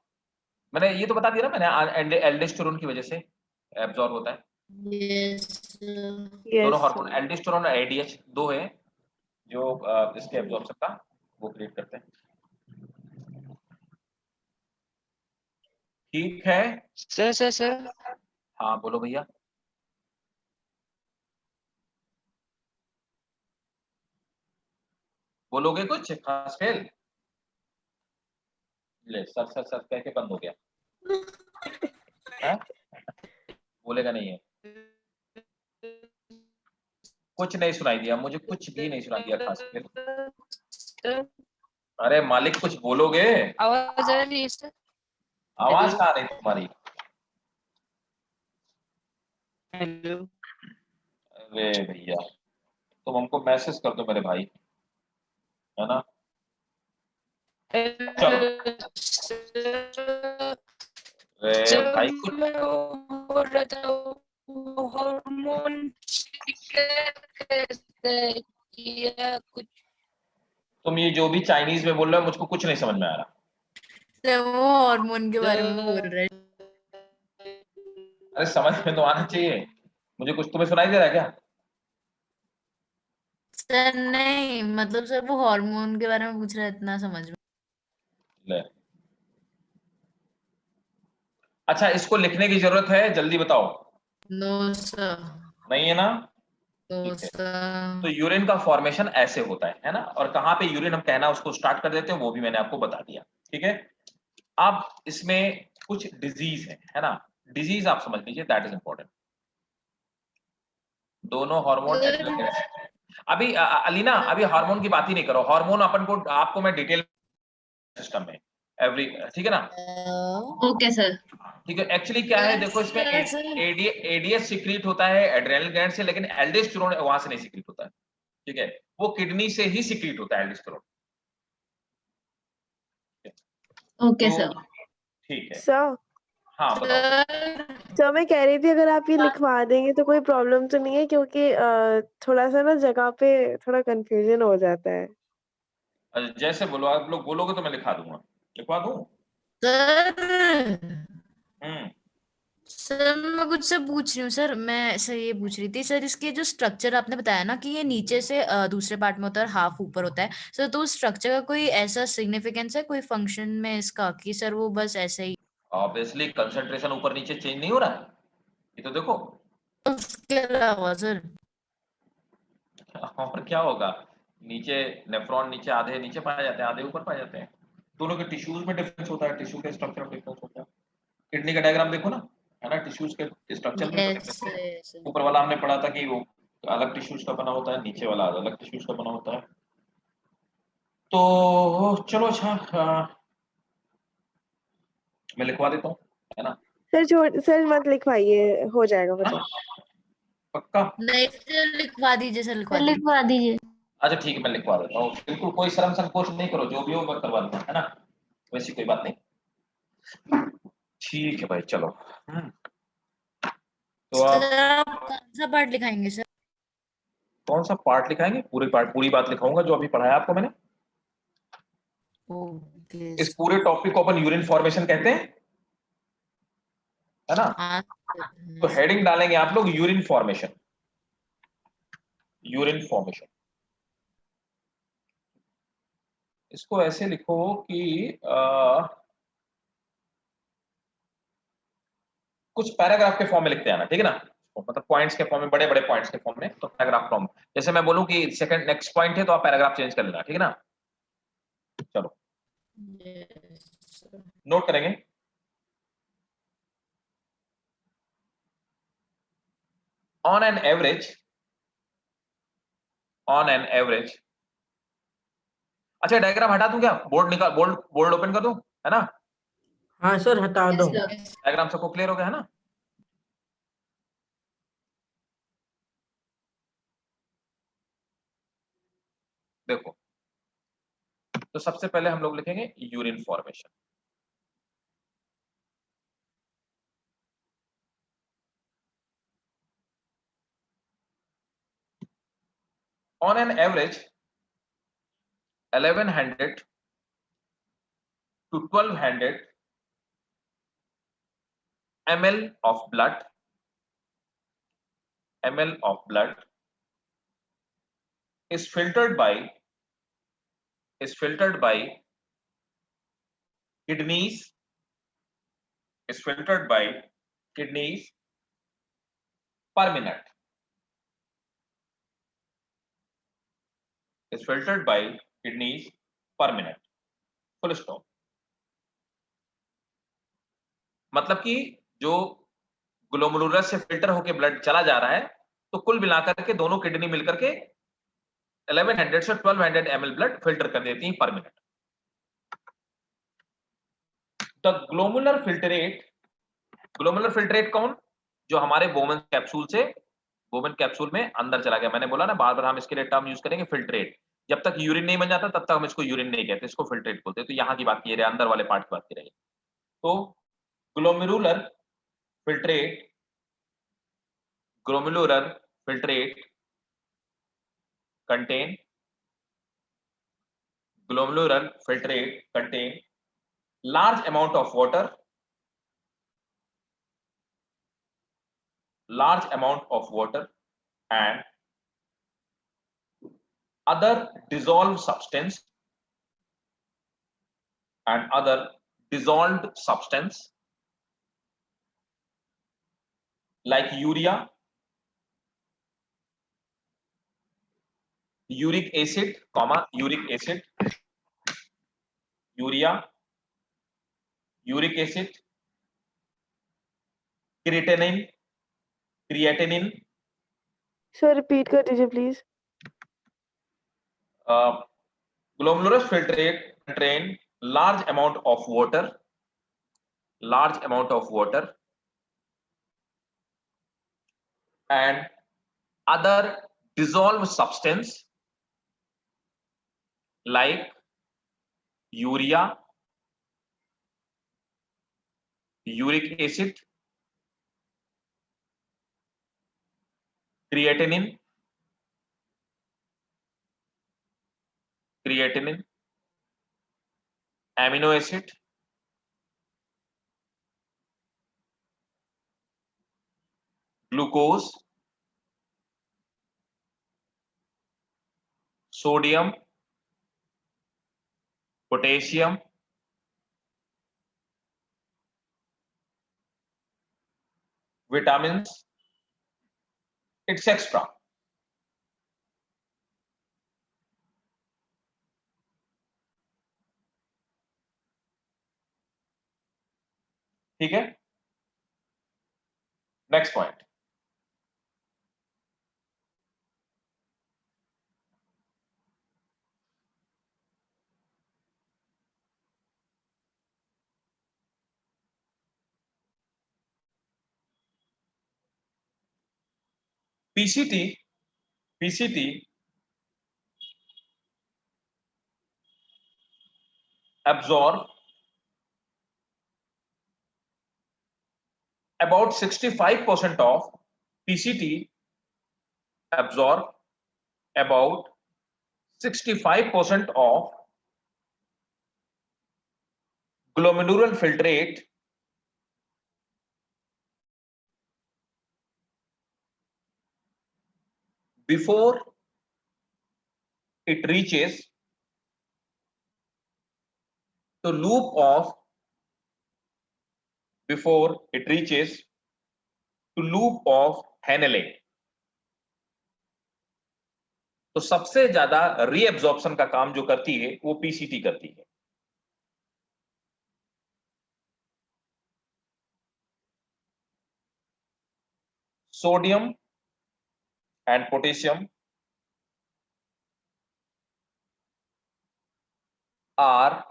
मैंने ये तो बता दिया ना मैंने, एल्डोस्टेरोन की वजह से एब्जॉर्ब होता है। यस दोनों हार्मोन एल्डोस्टेरोन और ADH दो है जो इसके एब्जॉर्प्शन का वो क्रिएट करते हैं। ठीक है सर हाँ बोलो भैया। बोलोगे कुछ खास फेल? ले सर सर सर कह के बंद हो गया है? बोलेगा नहीं है, कुछ नहीं सुनाई दिया मुझे, कुछ भी नहीं सुनाई दिया खास फेल। अरे मालिक कुछ बोलोगे? आवाज आ रही है सर? आवाज कहाँ आ रही तुम्हारी? हेलो अरे भैया तुम हमको मैसेज कर दो मेरे भाई, है ना। अरे भाई कुछ, मैं बोल रहा था हार्मोन किया कुछ। तुम ये जो भी चाइनीज में बोल रहे हो मुझको कुछ नहीं समझ में आ रहा। वो हार्मोन के बारे में बोल रहे हैं। अरे समझ में तो आना चाहिए मुझे, कुछ तुम्हें सुनाई दे रहा है क्या? सर नहीं, मतलब सर वो हार्मोन के बारे में पूछ रहा है, इतना समझ में। ले अच्छा, इसको लिखने की जरूरत है, जल्दी बताओ। No sir. नहीं है ना? नो ठीक है, तो सर। यूरिन का फॉर्मेशन ऐसे होता है ना, और कहाँ पे यूरिन हम कहना उसको स्टार्ट कर देते हैं वो भी मैंने आपको बता दिया। ठीक है, अब इसमें कुछ डिजीज है ना, डिजीज आप समझ लीजिए, दैट इज इंपॉर्टेंट। दोनों हार्मोन अभी अलीना अभी हार्मोन की बात ही नहीं करो, हार्मोन अपन को आपको मैं डिटेल सिस्टम में एवरी, ठीक है ना। Okay sir. ठीक है, एक्चुअली क्या है देखो, इसमें एडीएच सीक्रेट होता है एड्रेनल ग्लैंड से, लेकिन एल्डोस्टेरोन वहां से नहीं सीक्रेट होता है। ठीक है, वो किडनी से ही सीक्रेट होता है एल्डोस्टेरोन। Okay sir. ठीक है, सर हाँ बताओ। सर मैं कह रही थी अगर आप ये लिखवा देंगे तो कोई प्रॉब्लम तो नहीं है, क्योंकि थोड़ा सा ना जगह पे थोड़ा कंफ्यूजन हो जाता है। जैसे बोलो, आप लोग बोलोगे तो मैं लिखवा दूंगा, लिखवा दूं। सर मैं कुछ से पूछ रही हूँ सर, मैं सर ये पूछ रही थी सर, इसके जो स्ट्रक्चर आपने बताया ना कि ये नीचे से दूसरे पार्ट में होता है और हाफ ऊपर होता है सर, तो स्ट्रक्चर का कोई ऐसा सिग्निफिकेंस है कोई फंक्शन में इसका, कि सर वो बस ऐसे ही? ऑब्वियसली कंसंट्रेशन ऊपर नीचे चेंज नहीं हो रहा है, ये तो देखो। उसके अलावा सर और क्या होगा, नीचे नेफ्रॉन नीचे आधे नीचे पाए जाते हैं, आधे ऊपर पाए जाते हैं। दोनों के टिश्यूज में डिफरेंस होता है, टिश्यू के स्ट्रक्चर में डिफरेंस होता है। किडनी का डायग्राम देखो ना, है ना, टिश्यूज के स्ट्रक्चर में तो डिफरेंस है। ऊपर वाला हमने पढ़ा था कि वो अलग टिश्यूज का बना होता है, नीचे वाला अलग टिश्यूज का बना होता है। तो चलो अच्छा, मैं लिखवा देता हूँ, है ना। सर मत लिखवाइए, हो जाएगा मतलब। पक्का? नहीं सर, लिखवा दीजिए सर, लिखवा दीजिए। लिखवा दीजिए। अच्छा ठीक है, मैं लिखवा देता हूँ, बिल्कुल कोई शर्म संकोच नहीं करो, जो भी हो मैं करवा दूंगा, है ना, वैसी कोई बात नहीं। ठीक है भाई, चलो। तो आप सर आप कौन सा पार्ट लिखाएंगे सर? कौन सा पार्ट लिखाएंगे? पूरी पार्ट, पूरी बात लिखाऊंगा जो अभी पढ़ाया आपको मैंने। ओके इस पूरे टॉपिक को अपन यूरिन फॉर्मेशन कहते हैं, है ना। हाँ तो हेडिंग डालेंगे आप लोग यूरिन फॉर्मेशन, यूरिन फॉर्मेशन। इसको ऐसे लिखो कि कुछ पैराग्राफ के फॉर्म में लिखते हैं ना, ठीक है ना, मतलब पॉइंट्स के फॉर्म में, बड़े बड़े पॉइंट्स के फॉर्म में, तो पैराग्राफ फॉर्म। जैसे मैं बोलूं कि सेकंड नेक्स्ट पॉइंट है, तो आप पैराग्राफ चेंज कर लेना, ठीक है ना। चलो नोट करेंगे। On an average, on an average, अच्छा डायग्राम हटा दूं क्या? बोर्ड निकाल, बोर्ड बोर्ड ओपन कर दूं, है ना। हाँ सर, हटा दो। डायग्राम सबको क्लियर हो गया, है ना। देखो, तो सबसे पहले हम लोग लिखेंगे urine formation. On an average, 1100 to 1200 ml of blood, ml of blood is filtered by kidneys, is filtered by kidneys per minute, is filtered by kidneys per minute, full stop। मतलब कि जो ग्लोमेरुलस से filter होके blood चला जा रहा है, तो कुल मिलाकर के दोनों किडनी मिलकर के 1100 से 1200 ml ब्लड फिल्टर कर देती हैं पर minute. The glomerular filtrate, glomerular filtrate कौन? जो हमारे बोमन कैप्सूल से, बोमन कैप्सूल में अंदर चला गया। मैंने बोला ना, बार बार हम इसके लिए टर्म यूज करेंगे फिल्ट्रेट। जब तक यूरिन नहीं बन जाता तब तक हम इसको यूरिन नहीं कहते, इसको फिल्ट्रेट बोलते हैं। तो यहाँ की बात की रहे, अंदर वाले पार्ट की बात की रही। तो glomerular filtrate, glomerular filtrate contain, glomerular filtrate contain large amount of water, large amount of water and other dissolved substance, and other dissolved substance like urea, uric acid, comma uric acid, urea, uric acid, creatinine, creatinine, sir repeat कर दीजिए please. glomerular filtrate contain large amount of water, large amount of water and other dissolved substance like urea, uric acid, creatinine, creatinine, amino acid, glucose, sodium, potassium, vitamins, etc. ठीक है, next point. PCT absorb about 65% of PCT absorb about 65% of glomerular filtrate before it reaches to loop of Henle. तो सबसे ज्यादा reabsorption का काम जो करती है वो पीसीटी करती है. Sodium and potassium are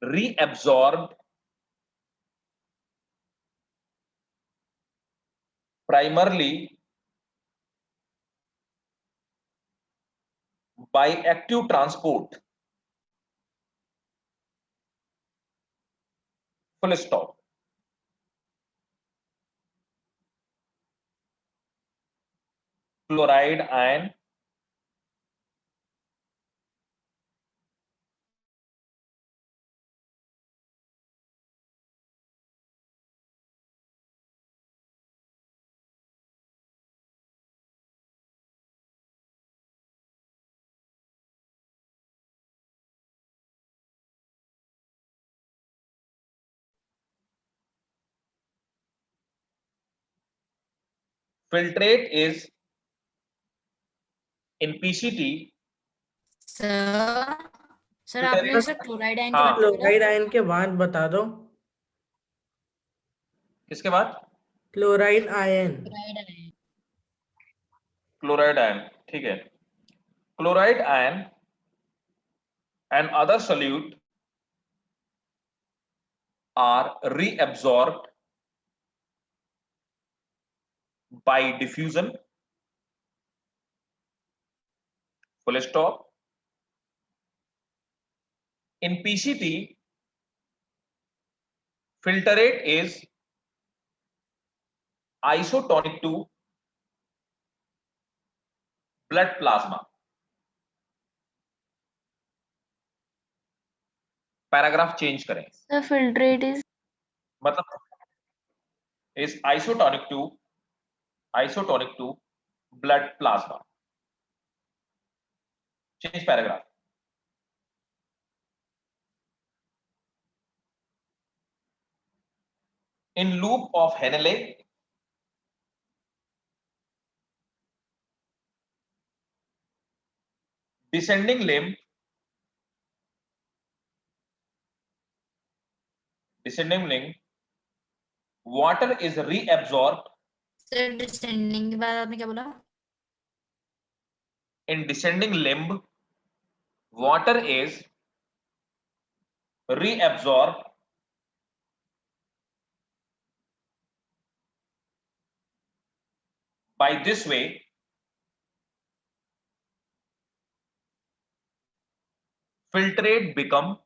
reabsorbed primarily by active transport. Full stop. Chloride ion filtrate is in PCT. Sir आपने उसे क्लोराइड आयन के हाँ। बारे में क्लोराइड आयन के बाद बता दो. किसके बाद? Chloride ion. Chloride ion. ठीक है. Chloride ion and other solute are reabsorbed by diffusion. Full stop. In PCT, filtrate is isotonic to blood plasma. Paragraph change करें. The filtrate is मतलब is isotonic to blood plasma. Change paragraph. In loop of Henle, descending limb water is reabsorbed. Sir descending के बाद आपने क्या बोला? In descending limb water is reabsorbed by this way. Filtrate become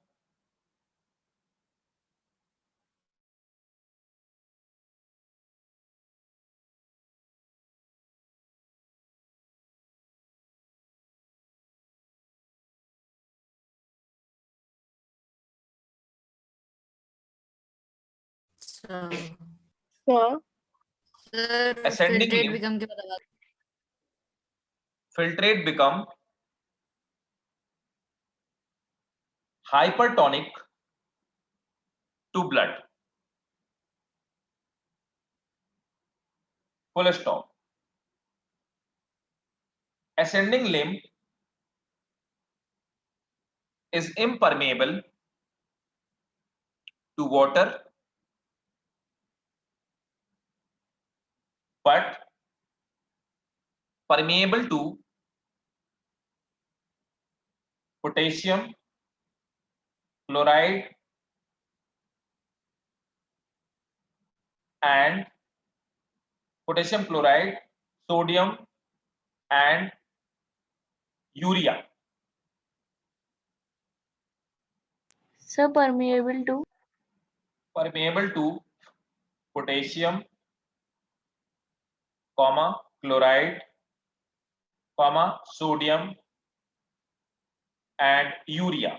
Sir, sir Ascending filtrate limb. Become के बाद Filtrate become hypertonic to blood. Full stop. Ascending limb is impermeable to water but permeable to potassium chloride and potassium chloride sodium and urea. Sir, permeable to Permeable to potassium, comma chloride, comma sodium and urea.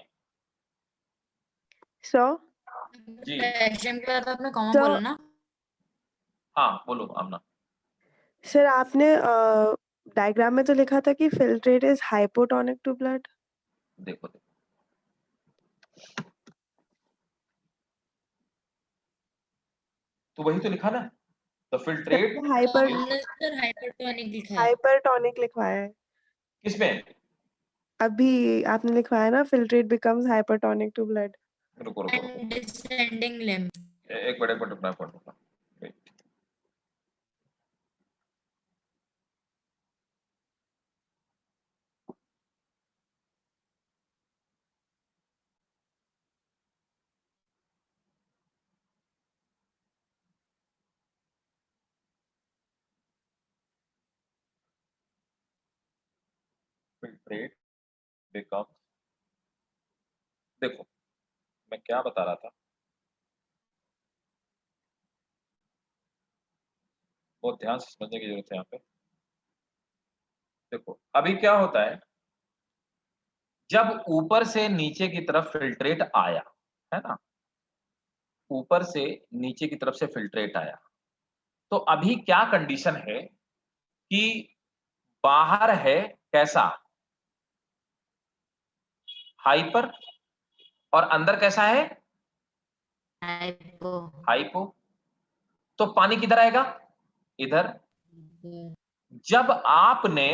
So जी potassium के बाद आपने comma So- बोला ना? हाँ बोलो आमना। Sir आपने diagram में तो लिखा था कि filtrate is hypotonic to blood. देखो देखो तो वही तो लिखा ना, तो फिल्ट्रेट हाइपर हमने सर हाइपरटोनिक लिखा है। हाइपरटोनिक लिखवाया है। किसमें? अभी आपने लिखवाया ना filtrate becomes hypertonic to blood. रुको रुको रुको एंड डिसेंडिंग लिम्ब। एक मिनट मैं पढ़ूंगा। फिल्ट्रेट बिकम्स, देखो मैं क्या बता रहा था, बहुत ध्यान से समझने की जरूरत है यहाँ पे। देखो अभी क्या होता है, जब ऊपर से नीचे की तरफ फिल्ट्रेट आया है ना, ऊपर से नीचे की तरफ से फिल्ट्रेट आया, तो अभी क्या कंडीशन है कि बाहर है कैसा, हाइपर, और अंदर कैसा है, हाइपो। हाइपो। तो पानी किधर आएगा, इधर। जब आपने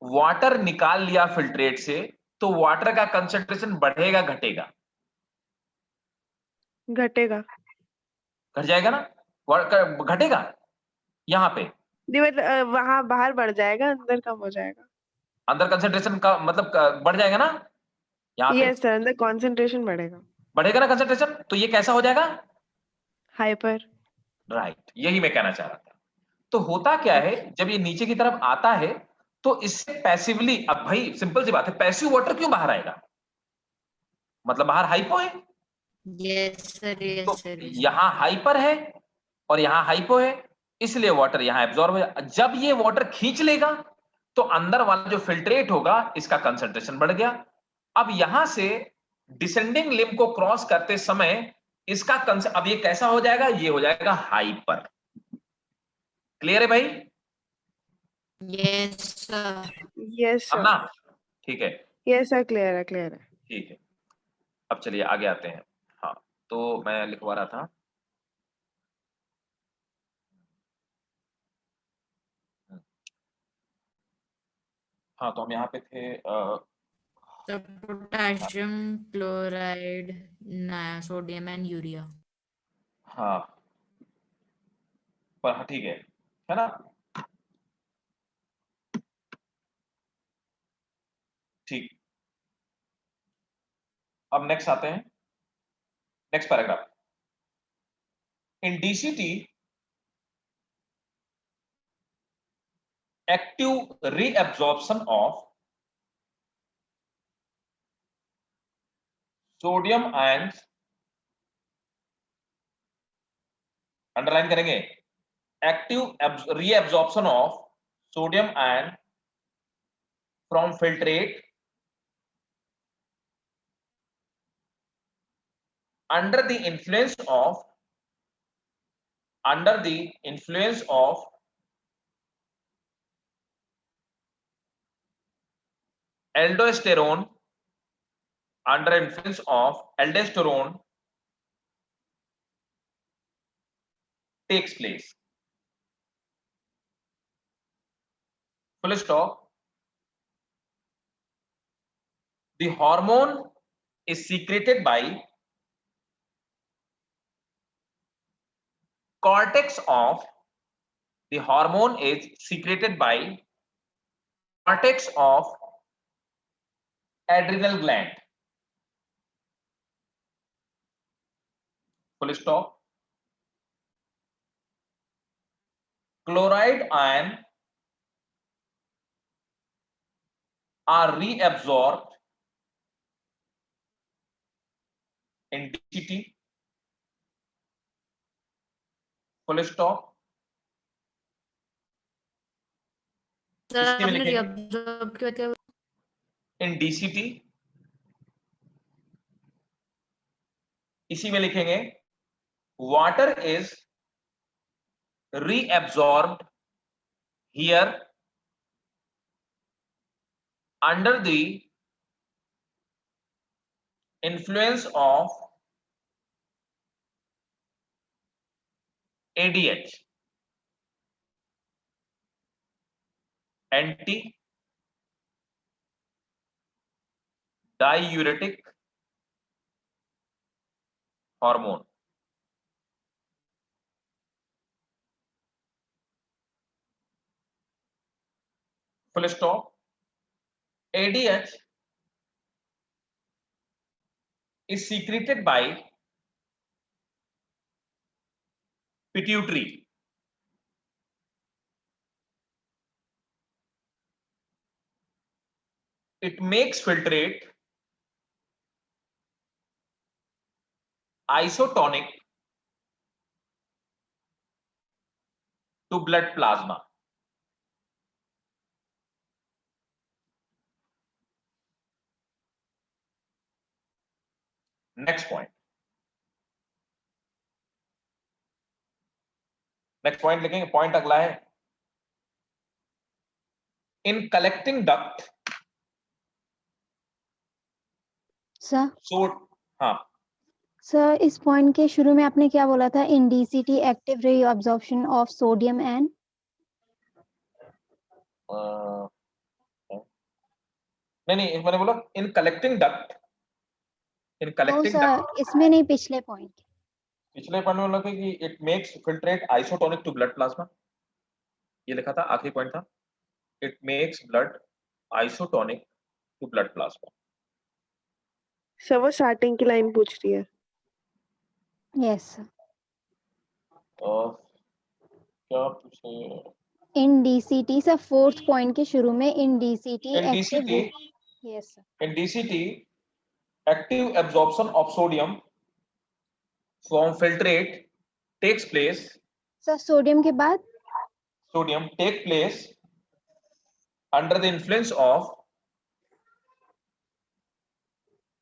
वाटर निकाल लिया फिल्ट्रेट से, तो वाटर का कंसंट्रेशन बढ़ेगा घटेगा? घटेगा। घट जाएगा ना, घटेगा यहाँ पे। नहीं मतलब वहां बाहर बढ़ जाएगा, अंदर कम हो जाएगा। अंदर कंसंट्रेशन का मतलब बढ़ जाएगा ना, यहाँ पे यस सर, अंदर कंसंट्रेशन बढ़ेगा। बढ़ेगा ना कंसंट्रेशन, तो ये कैसा हो जाएगा, हाइपर। राइट, यही मैं कहना चाह रहा था। तो होता क्या है, जब ये नीचे की तरफ आता है तो इससे पैसिवली, अब भाई सिंपल सी बात है, पैसिव वाटर क्यों बाहर आएगा, मतलब बाहर हाइपो है, यस सर, तो यस सर। यहाँ हाइपर है और यहाँ हाइपो है, इसलिए वाटर यहाँ एब्जॉर्ब हो जाएगा। जब ये वाटर खींच लेगा तो अंदर वाला जो फिल्ट्रेट होगा इसका कंसंट्रेशन बढ़ गया। अब यहां से डिसेंडिंग लिम्ब को क्रॉस करते समय इसका अब ये कैसा हो जाएगा, ये हो जाएगा हाइपर। क्लियर है भाई? Yes sir. यस अब सर। ना, ठीक है यस सर, क्लियर है, क्लियर है। ठीक है। अब चलिए आगे आते हैं। हाँ तो मैं लिखवा रहा था, हाँ तो हम यहाँ पे थे potassium chloride, sodium and urea. हाँ पर हाँ ठीक है ना, ठीक। अब नेक्स्ट आते हैं, next paragraph. In DCT active reabsorption of sodium ions, underline करेंगे, active reabsorption of sodium ion from filtrate under the influence of aldosterone, under influence of aldosterone takes place. Full stop. The hormone is secreted by cortex of adrenal gland. Full stop. chloride ion are reabsorbed in DCT, full stop. Sir इसके में आपने लिखेंगे reabsorb की बात क्या in DCT, इसी में लिखेंगे water is reabsorbed here under the influence of ADH, anti diuretic hormone. Full stop. ADH is secreted by pituitary. It makes filtrate isotonic to blood plasma. Next point. Next point लिखेंगे, point अगला है in collecting duct. Sir So हाँ sir इस point के शुरू में आपने क्या बोला था? In DCT active reabsorption of sodium and नहीं मैंने बोला in collecting duct. In collecting sir duct. इसमें नहीं, पिछले पॉइंट पिछले पॉइंट में बोला कि it makes filtrate isotonic to blood plasma. ये लिखा था, आखिरी पॉइंट था it makes blood isotonic to blood plasma. Sir वो स्टार्टिंग की लाइन पूछ रही है। यस और क्या पूछे? In DCT sir fourth point के शुरू में in DCT In DCT, yes in DCT, active absorption of sodium from filtrate takes place. Sir sodium के बाद Sodium take place under the influence of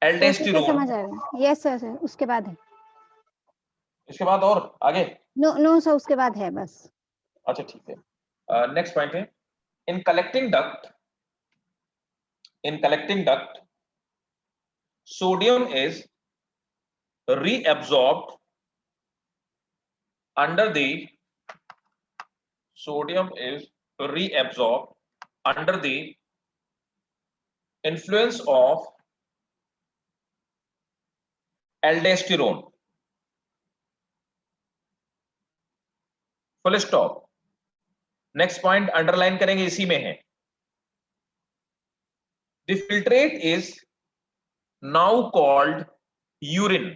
process से aldosterone. समझ आ रहा है। Yes sir sir उसके बाद है। इसके बाद और आगे? नो नो सर उसके बाद है बस। अच्छा ठीक है। नेक्स्ट पॉइंट है in collecting duct. In collecting duct, sodium is reabsorbed under the sodium is reabsorbed under the influence of aldosterone. Full stop. Next point underline करेंगे, इसी में है। The filtrate is now called urine.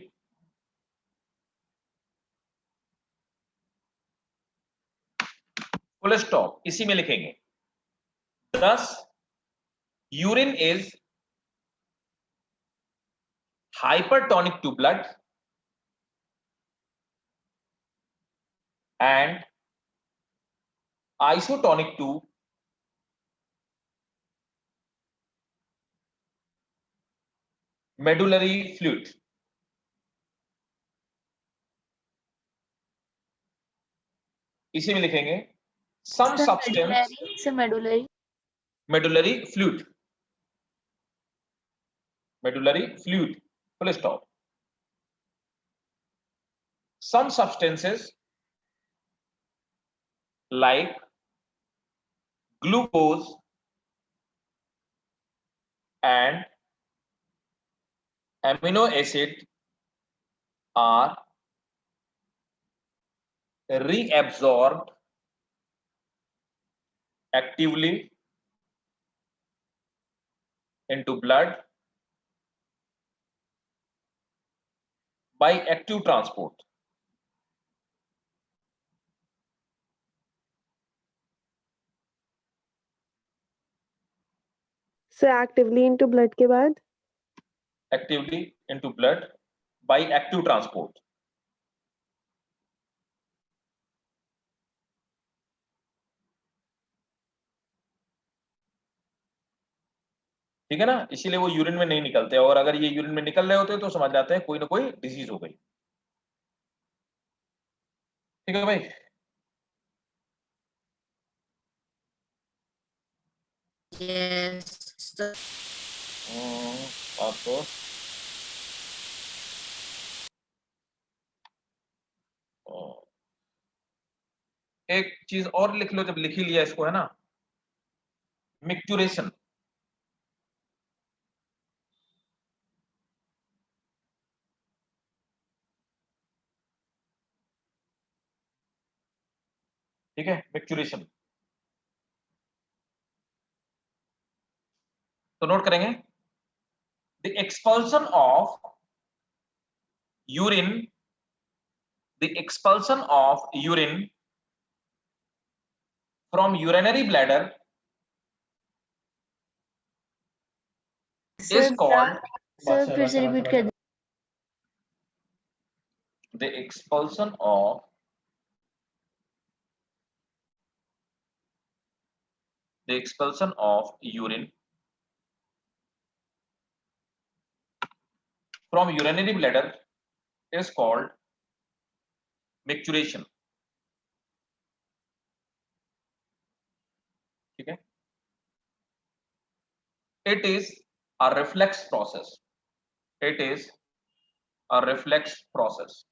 Full stop, इसी में लिखेंगे। दस urine is hypertonic to blood and isotonic to medullary fluid. इसी में लिखेंगे some substance medullary fluid, medullary fluid, full stop. Some substances like glucose and amino acid are reabsorbed actively into blood by active transport. Sir actively into blood के बाद actively into blood by active transport. ठीक है ना, इसीलिए वो urine में नहीं निकलते, और अगर ये यूरिन में निकल रहे होते तो समझ जाते हैं कोई ना कोई डिजीज हो गई। ठीक है भाई। यस आपको एक चीज और लिख लो, जब लिख ही लिया इसको, है ना, मिक्चुरेशन। ठीक है, मिक्चुरेशन तो नोट करेंगे, the expulsion of urine, the expulsion of urine from urinary bladder is called sir फिर से रिपीट कर दीजिए। the expulsion of urine from urinary bladder is called micturition। ठीक है, it is a reflex process, it is a reflex process।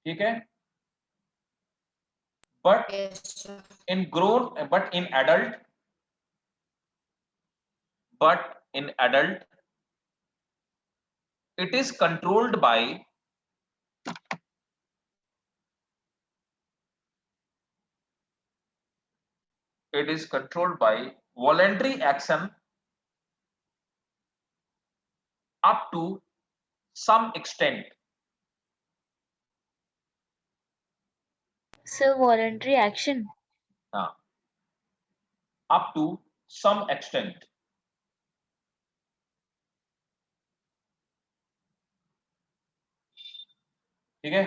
ठीक है, but in adult it is controlled by voluntary action up to some extent। Sir voluntary action. हाँ, up to some extent। ठीक है,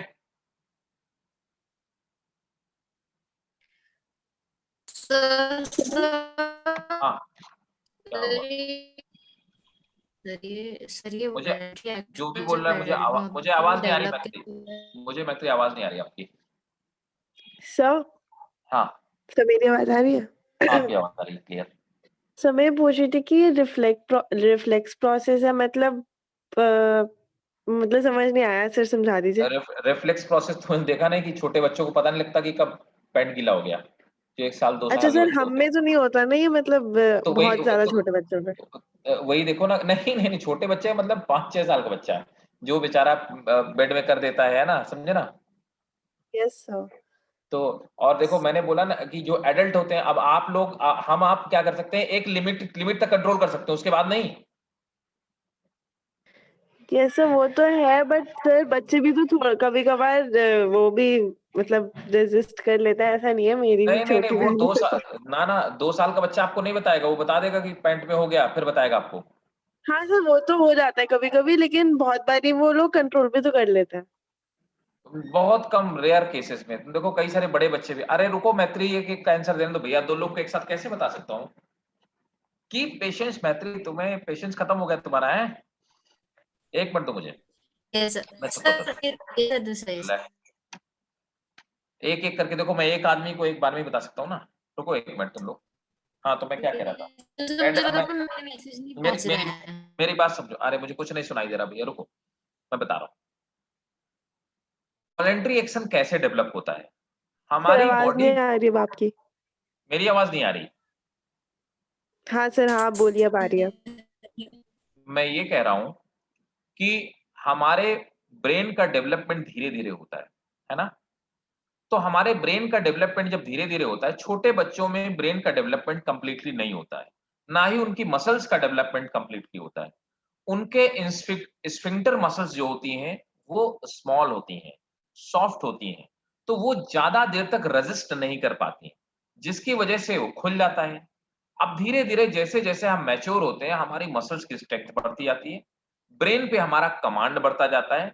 हाँ क्या हुआ? सर ये मुझे voluntary जो भी action बोल जब रहा है, मुझे adult में मुझे होता है, आवाज वो नहीं आ रही develop मैत्री, कैसे होता है? मुझे मैत्री आवाज नहीं आ रही आपकी। सर हाँ सर मेरी आवाज आ रही है? आपकी आवाज आ रही है क्लियर। सर मैं पूछ रही थी कि ये रिफ्लेक्स प्रोसेस है, मतलब समझ नहीं आया, सर समझा दीजिए। रिफ्लेक्स प्रोसेस तो देखा नहीं कि छोटे बच्चों को पता नहीं लगता कि कब पैंट गीला हो गया, जो 1 साल 2 अच्छा साल के सर, बच्चे हम होते में तो नहीं होता ना ये, मतलब तो बहुत ज्यादा छोटे बच्चों पे। वही देखो ना, नहीं नहीं नहीं, छोटे बच्चे मतलब 5-6 साल का बच्चा है जो बेचारा बेड में कर देता है ना, समझे ना। Yes sir. तो और देखो मैंने बोला ना कि जो एडल्ट होते हैं, अब आप लोग हम आप क्या कर सकते हैं, एक लिमिट तक कंट्रोल कर सकते हैं, उसके बाद नहीं। यस सर, वो तो है, बट सर बच्चे भी तो थोड़ा कभी कभार वो भी मतलब रेजिस्ट कर लेता है, ऐसा नहीं है, मेरी भी नहीं नहीं नहीं, छोटी वो बहन 2 साल ना 2 साल का बच्चा आपको नहीं बताएगा, वो बता देगा कि पैंट में हो गया, फिर बताएगा आपको। हाँ सर, वो तो हो जाता है कभी कभी, लेकिन बहुत बारी वो लोग कंट्रोल भी तो कर लेते हैं। बहुत कम रेयर केसेस में। तुम देखो कई सारे बड़े बच्चे भी, अरे रुको मैत्री, एक का आंसर देने दो भैया, 2 लोग को एक साथ कैसे बता सकता हूँ। की पेशेंस मैत्री, तुम्हें पेशेंस खत्म हो गया तुम्हारा है। 1 मिनट दो मुझे, Yes, मैं sir. सबको बता, ये दूसरा है। एक एक करके देखो, मैं एक आदमी को एक बार में ही बता सकता हूँ ना। रुको 1 मिनट तुम लोग। हाँ तो मैं क्या कह रहा था, तो मुझे लगा कि मेरे मैसेज नहीं पहुंच रहे हैं। मेरी बात समझो, अरे मुझे कुछ नहीं सुनाई दे रहा भैया, रुको मैं बता रहा हूँ। वॉलंटरी एक्शन कैसे डेवलप होता है, सर हमारी आवाज बॉडी, नहीं आ रही अब आपकी। मेरी आवाज नहीं आ रही। हाँ सर, हाँ बोलिए, अब आ रही है। मैं ये कह रहा हूं कि हमारे ब्रेन का डेवलपमेंट धीरे धीरे होता है ना। तो हमारे ब्रेन का डेवलपमेंट जब धीरे धीरे होता है, छोटे बच्चों में ब्रेन का डेवलपमेंट कंप्लीटली नहीं होता है, ना ही उनकी मसल्स का डेवलपमेंट कंप्लीटली होता है। उनके स्फिंक्टर मसल्स जो होती हैं वो स्मॉल होती हैं, सॉफ्ट होती हैं, तो वो ज्यादा देर तक रेजिस्ट नहीं कर पाती, जिसकी वजह से वो खुल जाता है। अब धीरे-धीरे जैसे-जैसे हम मैच्योर होते हैं, हमारी मसल्स की स्ट्रेंथ बढ़ती जाती है, ब्रेन पे हमारा कमांड बढ़ता जाता है।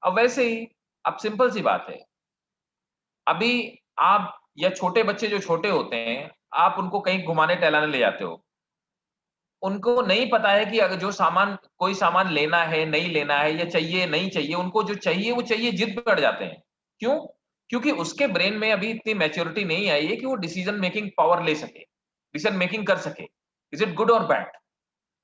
अब वैसे ही अब सिंपल सी बात है, अभी आप या छोटे बच्चे जो छोटे होते हैं, आप उनको कहीं घुमाने-टहलाने ले जाते हो। उनको नहीं पता है कि अगर जो सामान कोई सामान लेना है, नहीं लेना है या चाहिए, नहीं चाहिए, उनको जो चाहिए वो चाहिए, जिद पे अड़ जाते हैं। क्यों? क्योंकि उसके ब्रेन में अभी इतनी मैच्योरिटी नहीं आई है कि वो डिसीजन मेकिंग पावर ले सके, डिसीजन मेकिंग कर सके। इज़ इट गुड और बैड?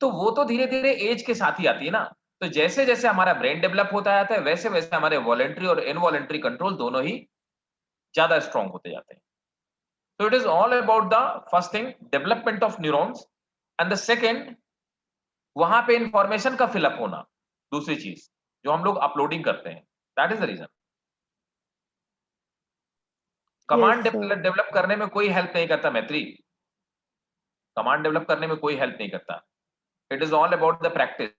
तो वो तो धीरे-धीरे एज के साथ ही आती है ना। तो जैसे-जैसे हमारा ब्रेन डेवलप होता जाता है, वैसे-वैसे हमारे वॉलंटरी और इनवॉलंटरी कंट्रोल दोनों ही ज़्यादा स्ट्रॉन्ग होते जाते हैं। So it is all about the first thing, development of neurons, and the second, वहां पे इंफॉर्मेशन का फिलअप होना, दूसरी चीज जो हम लोग अपलोडिंग करते हैं, that is the reason. Command Yes, sir. Develop करने में कोई हेल्प नहीं करता मैत्री, कमांड डेवलप करने में कोई हेल्प नहीं करता। It is all about the practice.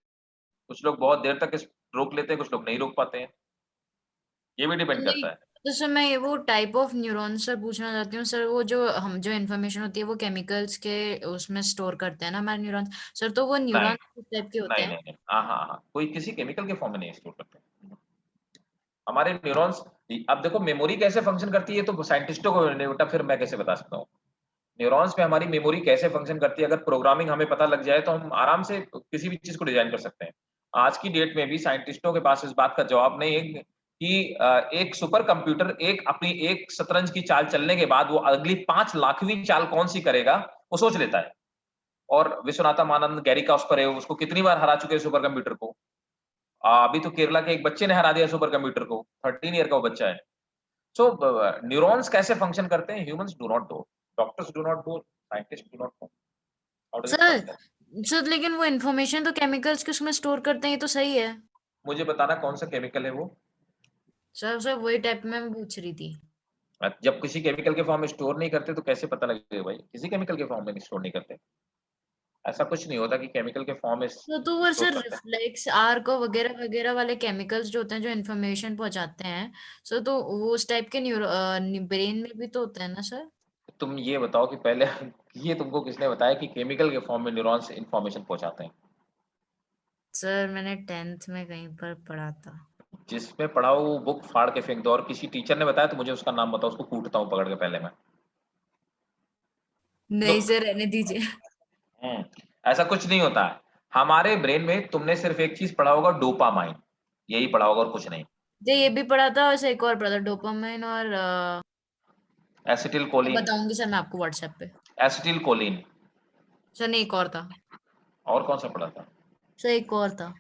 कुछ लोग बहुत देर तक रोक लेते हैं, कुछ लोग नहीं रोक पाते हैं, ये भी डिपेंड नहीं, करता है। तो सर मैं वो टाइप ऑफ न्यूरॉन सर पूछना चाहती हूँ सर, वो जो हम जो इन्फॉर्मेशन होती है वो केमिकल्स के उसमें स्टोर करते हैं ना हमारे न्यूरॉन्स सर, तो वो नहीं न्यूरॉन किस टाइप के होते नहीं हैं? नहीं नहीं, हाँ हाँ हाँ, कोई किसी केमिकल के फॉर्म में नहीं स्टोर करते। हमारे न्यूरॉन्स, अब देखो मेमोरी कैसे फंक्शन करती है तो साइंटिस्टों को नहीं बेटा, फिर मैं कैसे बता सकता हूँ। न्यूरॉन्स में हमारी मेमोरी कैसे फंक्शन करती है, अगर प्रोग्रामिंग हमें पता लग जाए तो हम आराम से किसी भी चीज को डिजाइन कर सकते हैं। आज की डेट में भी साइंटिस्टों के पास इस बात का जवाब नहीं है कि एक सुपर कंप्यूटर अपनी एक शतरंज की चाल चलने के बाद वो अगली 5 लाखवीं चाल कौन सी करेगा वो सोच लेता है। और विश्वनाथन आनंद, गैरी कास्परव उसको कितनी बार हरा चुके हैं सुपर कंप्यूटर को। अभी तो केरला के एक बच्चे ने हरा दिया सुपर कंप्यूटर को, 13 ईयर का वो बच्चा है। सो न्यूरॉन्स कैसे फंक्शन करते हैं, humans do not do, doctors do not do, scientist do not know. How does it sir function? Sir लेकिन वो इन्फॉर्मेशन तो केमिकल्स के उसमें स्टोर करते हैं, ये तो सही है। मुझे बताना कौन सा केमिकल है वो। सर वही टाइप में मैं पूछ रही थी। जब किसी केमिकल के फॉर्म में स्टोर नहीं करते तो कैसे पता लगेगा भाई, किसी केमिकल के फॉर्म में स्टोर नहीं करते। ऐसा कुछ नहीं होता कि केमिकल के फॉर्म में तो वो स्टोर सर करते हैं। रिफ्लेक्स आर्क वगैरह वगैरह वाले केमिकल्स जो होते हैं जो इन्फॉर्मेशन पहुंचाते हैं, सो तो वो उस टाइप के न्यूरो ब्रेन में भी तो होता है ना सर? तुम ये बताओ कि पहले ये तुमको किसने बताया कि केमिकल के फॉर्म में न्यूरॉन्स इंफॉर्मेशन पहुंचाते हैं? सर मैंने 10th में कहीं पर पढ़ा था। जिसमें पढ़ा हो वो बुक फाड़ के फेंक दो, और किसी टीचर ने बताया तो मुझे उसका नाम बताओ, उसको कूटता हूँ पकड़ के पहले मैं। नहीं लो, सर रहने दीजिए। ऐसा कुछ नहीं होता है। हमारे ब्रेन में तुमने सिर्फ एक चीज पढ़ा होगा, डोपामाइन, यही पढ़ा होगा और कुछ नहीं। ये भी पढ़ा था, वैसे एक और पढ़ा था डोपामाइन और एसिटिल कोलिन, बताऊंगी सर मैं आपको व्हाट्सएप पे। Acetyl Colin. सर नहीं, एक और था और कौन सा पढ़ा था? सर, एक और था।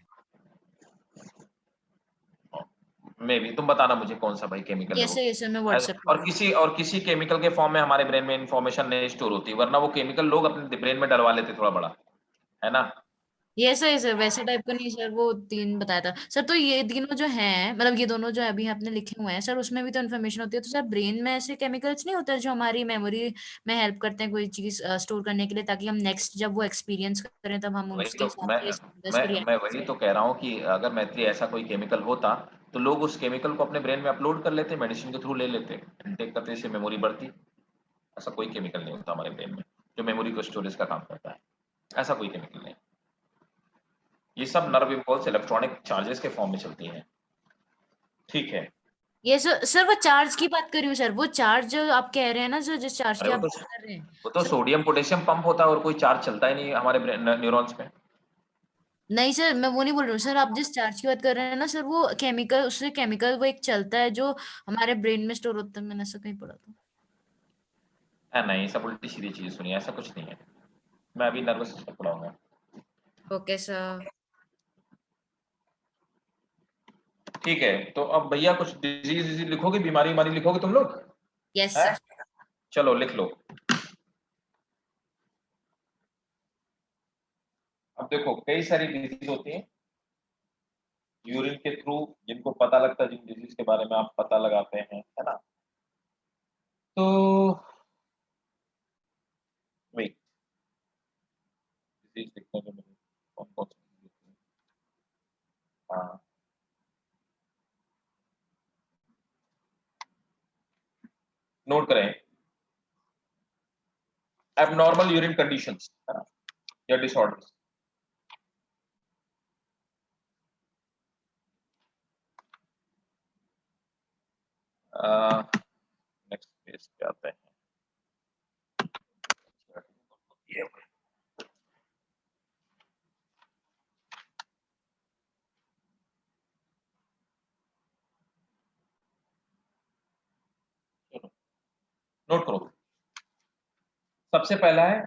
मे भी तुम बताना मुझे कौन सा भाई केमिकल है वो। ये सर मैं व्हाट्सएप पे। और किसी केमिकल के फॉर्म में हमारे ब्रेन में इंफॉर्मेशन नहीं स्टोर होती, वरना वो केमिकल लोग अपने ब्रेन में डलवा लेते थोड़ा बड़ा, है ना। ये सर वैसे टाइप का नहीं सर, वो 3 बताया था सर। तो ये तीनों जो हैं, मतलब ये दोनों जो अभी आपने लिखे हुए हैं सर, उसमें भी तो इन्फॉर्मेशन होती है। तो सर ब्रेन में ऐसे केमिकल्स नहीं होते जो हमारी मेमोरी में हेल्प करते हैं कोई चीज स्टोर करने के लिए, ताकि हम नेक्स्ट जब वो एक्सपीरियंस करें तब हम वही उसके तो हिसाब मैं से उसको मैं रिएक्ट वही करें। तो कह रहा हूँ कि अगर मैत्री ऐसा कोई केमिकल होता तो लोग उस केमिकल को अपने ब्रेन में अपलोड कर लेते, मेडिसिन के थ्रू ले लेते, इनटेक करते, इससे मेमोरी बढ़ती। ऐसा कोई केमिकल नहीं होता हमारे ब्रेन में जो मेमोरी को स्टोरेज का काम करता है, ऐसा कोई केमिकल नहीं। ये सब नर्व इम्पल्स इलेक्ट्रॉनिक चार्जेस के फॉर्म में चलती हैं, ठीक है। ये सर वो चार्ज की बात कर रही हूँ सर, वो चार्ज जो आप कह रहे हैं ना सर, जिस चार्ज अरे की आप बात कर रहे हैं वो तो सर। सोडियम पोटेशियम पंप होता है और कोई चार्ज चलता ही नहीं हमारे न्यूरॉन्स में। नहीं सर मैं वो नहीं बोल रही हूँ सर, आप जिस चार्ज की बात कर रहे हैं ना सर, वो केमिकल, उससे केमिकल वो एक चलता है जो हमारे ब्रेन में स्टोर होता है, मैंने ऐसा कहीं पढ़ा था। नहीं, सब उल्टी सीधी चीजें सुनी, ऐसा कुछ नहीं है। मैं अभी नर्वस सिस्टम पढ़ाऊंगा। Okay sir. ठीक है, तो अब भैया कुछ डिजीज लिखोगे, बीमारी बीमारी लिखोगे तुम लोग? यस है? सर। चलो लिख लो। अब देखो कई सारी डिजीज होती हैं यूरिन के थ्रू, जिनको पता लगता है, जिन डिजीज के बारे में आप पता लगाते हैं, है ना। तो वेट, डिजीज लिखने में कौन कौन सी नोट करें एबनॉर्मल यूरिन कंडीशंस है ना या डिसऑर्डर्स। नेक्स्ट पेज पे आते हैं। नोट करो, सबसे पहला है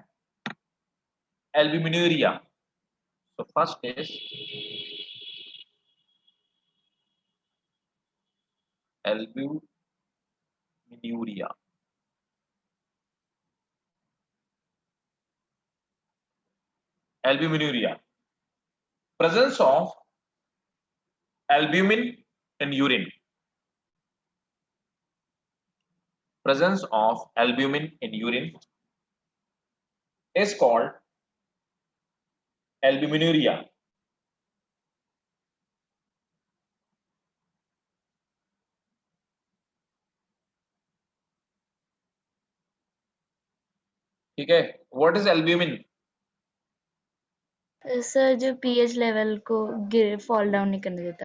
एल्ब्यूमिनुरिया। तो first is albuminuria. Albuminuria, presence of albumin in urine. Presence of albumin in urine is called albuminuria. ठीक है, what is albumin? सर जो पीएच लेवल को फॉल डाउन नहीं करने देता।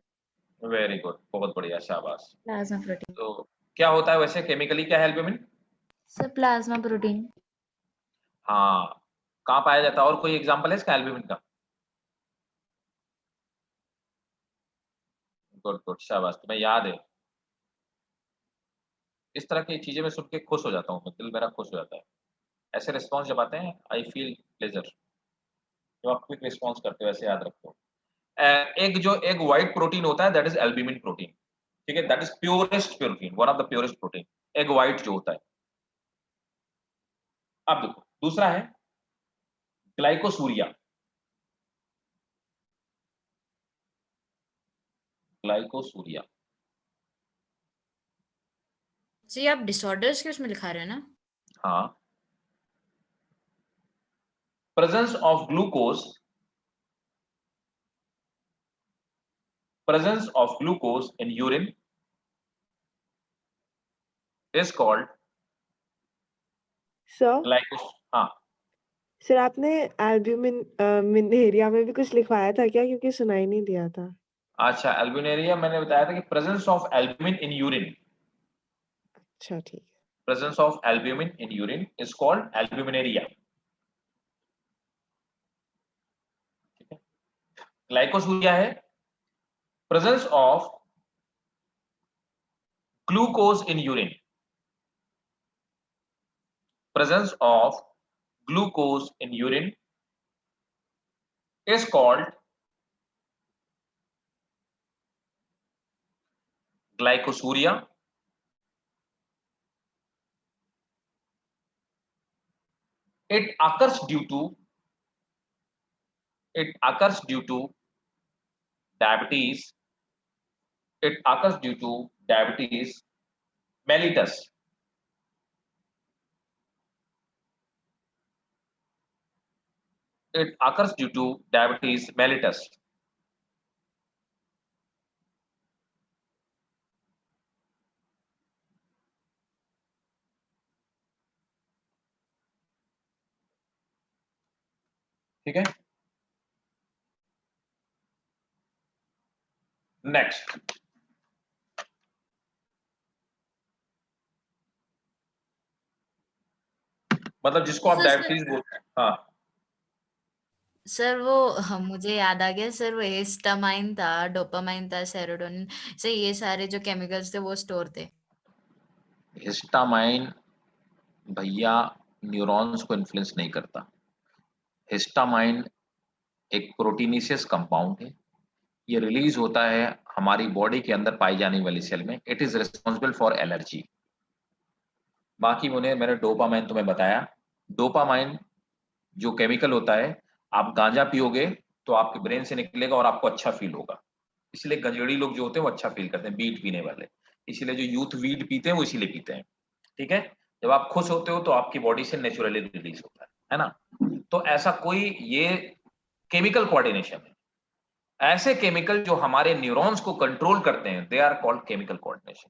वेरी गुड, बहुत बढ़िया, शाबाश। Plasma protein. तो क्या होता है वैसे केमिकली, क्या है एल्ब्यूमिन? Sir plasma protein. हाँ, कहाँ पाया जाता है और कोई एग्जांपल है इसका एल्ब्यूमिन का? गुड गुड, शाबाश, तुम्हें याद है। इस तरह की चीजें मैं सुन के खुश हो जाता हूँ, दिल मेरा खुश हो जाता है। ऐसे रिस्पॉन्स जब आते हैं आई फील प्लेजर। जो आप क्विक रिस्पॉन्स करते हो ऐसे याद रखो। एक व्हाइट प्रोटीन होता है दैट इज एल्ब्यूमिन प्रोटीन। ठीक है, that is purest protein, one of the purest protein, egg white जो होता है। अब देखो दूसरा है ग्लाइकोसूरिया। ग्लाइकोसूरिया जी आप डिसऑर्डर्स के उसमें लिखा रहे हैं ना? हाँ, presence of glucose in urine is called sir हाँ, सर आपने एल्ब्यूमिन मिनेरिया में भी कुछ लिखवाया था क्या, क्योंकि सुनाई नहीं दिया था। अच्छा, एल्ब्यूमिनुरिया मैंने बताया था कि presence of albumin in urine. अच्छा ठीक है। Presence of albumin in urine is called albuminuria. ठीक है, ग्लाइकोसूरिया है presence of glucose in urine. presence of glucose in urine is called glycosuria. It occurs due to diabetes. It occurs due to diabetes mellitus. It occurs due to diabetes mellitus. ठीक है, next मतलब जिसको आप diabetes बोलते हैं। हाँ sir वो मुझे याद आ गया सर, वो हिस्टामाइन था, डोपामाइन था, सेरोटोनिन से ये सारे जो केमिकल्स थे वो स्टोर थे। हिस्टामाइन भैया न्यूरॉन्स को इन्फ्लुएंस नहीं करता। हिस्टामाइन एक प्रोटीनेशियस कंपाउंड है, ये रिलीज होता है हमारी बॉडी के अंदर पाई जाने वाली सेल में। It is responsible for allergy. बाकी मैंने डोपामाइन तुम्हें बताया। डोपामाइन जो केमिकल होता है, आप गांजा पियोगे तो आपके ब्रेन से निकलेगा और आपको अच्छा फील होगा। इसलिए गंजेड़ी लोग जो होते हैं वो अच्छा फील करते हैं, बीट पीने वाले। इसीलिए जो यूथ वीड पीते हैं वो इसीलिए पीते हैं। ठीक है, जब आप खुश होते हो तो आपकी बॉडी से नेचुरली रिलीज होता है ना। तो ऐसा कोई ये केमिकल कोऑर्डिनेशन है। ऐसे केमिकल जो हमारे न्यूरॉन्स को कंट्रोल करते हैं, they are called chemical coordination.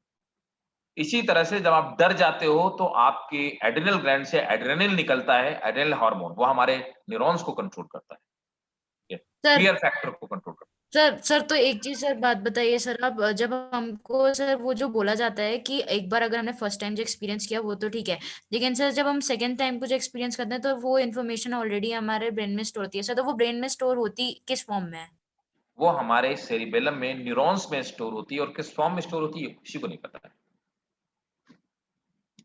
इसी तरह से जब आप डर जाते हो तो आपके एड्रिनल ग्लैंड से एड्रेनल निकलता है, एड्रेनल हार्मोन, वो हमारे न्यूरॉन्स को कंट्रोल करता है, सर फियर फैक्टर को कंट्रोल करता सर तो एक चीज सर बात बताइए सर, आप जब हमको सर वो जो बोला जाता है कि एक बार अगर हमने फर्स्ट टाइम जो एक्सपीरियंस किया वो तो ठीक है, लेकिन सर जब हम सेकंड टाइम कुछ एक्सपीरियंस करते हैं तो वो इन्फॉर्मेशन ऑलरेडी हमारे ब्रेन में स्टोर होती है सर, तो वो ब्रेन में स्टोर होती किस फॉर्म में है? है। वो हमारे सेरिबेलम में न्यूरॉन्स में स्टोर होती है, और किस फॉर्म में स्टोर होती है किसी को नहीं पता है।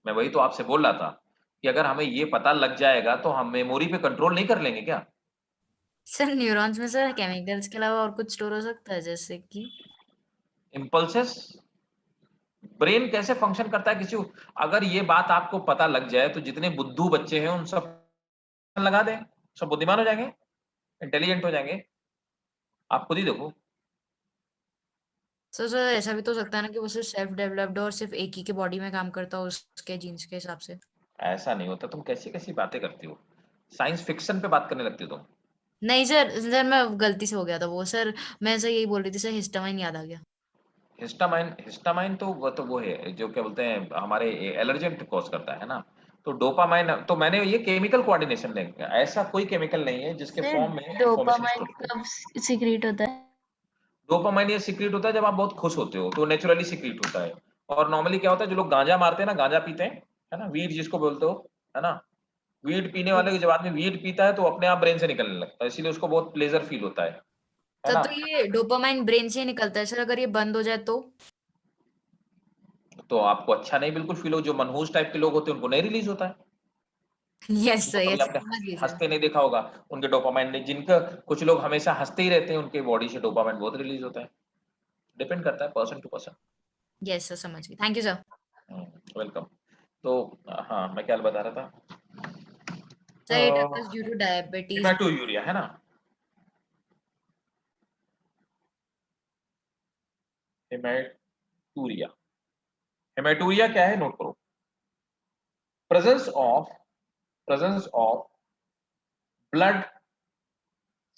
मैं वही तो आपसे बोल रहा था कि अगर हमें ये पता लग जाएगा तो हम मेमोरी पे कंट्रोल नहीं कर लेंगे क्या? सर न्यूरॉन्स में सर केमिकल्स के अलावा और कुछ स्टोर हो सकता है, जैसे कि इम्पल्सेस, ब्रेन कैसे फंक्शन करता है किसी को, अगर ये बात आपको पता लग जाए तो जितने बुद्धू बच्चे हैं उन सब लगा दें, सब बुद्धिमान हो जाएंगे, इंटेलिजेंट हो जाएंगे। आप खुद ही देखो। सर ऐसा भी तो हो सकता है ना कि वो सिर्फ सेल्फ डेवलप्ड और सिर्फ एक ही के बॉडी में काम करता हो उसके जीन्स के हिसाब से। ऐसा नहीं होता, तुम कैसी कैसी बातें करती हो, साइंस फिक्शन पे बात करने लगती हो तुम। नहीं सर मैं गलती से हो गया था वो सर, मैं सर यही बोल रही थी सर, हिस्टामाइन याद आ गया। हिस्टामाइन, हिस्टामाइन तो वो है जो क्या बोलते हैं हमारे एलर्जेंट कॉज करता है ना। तो डोपामाइन, तो मैंने ये केमिकल कोऑर्डिनेशन देखा, ऐसा कोई केमिकल नहीं है जिसके फॉर्म में इंफॉर्मेशन डोपामाइन स्टोर हो। कब सीक्रेट होता है? डोपामाइन ये सीक्रेट होता है जब आप बहुत खुश होते हो, तो नेचुरली सीक्रेट होता है। और नॉर्मली क्या होता है, जो लोग गांजा मारते हैं ना, गांजा पीते हैं, है ना, वीड जिसको बोलते हो, है ना, वीड पीने वाले को, जब आदमी वीड पीता है तो अपने आप ब्रेन से निकलने लगता है, इसीलिए उसको बहुत प्लेजर फील होता है सर ना। तो ये डोपामाइन ब्रेन से ही निकलता है सर, अगर ये बंद हो जाए तो? तो आपको अच्छा नहीं बिल्कुल फील हो, जो मनहूस टाइप के लोग होते हैं उनको नहीं रिलीज होता है। यस उनको सर, कभी यस आपने समझ गई सर। हंसते नहीं देखा होगा, उनके डोपामाइन नहीं, जिनका कुछ लोग हमेशा हंसते ही रहते हैं उनके बॉडी से डोपामाइन बहुत रिलीज होता है। डिपेंड करता है person to person. Yes sir समझ गई, थैंक यू सर। वेलकम। तो हाँ, मैं क्या बता रहा था, sir it happens due to diabetes. Haematuria है ना, हेमाटूरिया। हेमाटूरिया क्या है, नोट करो। Presence of blood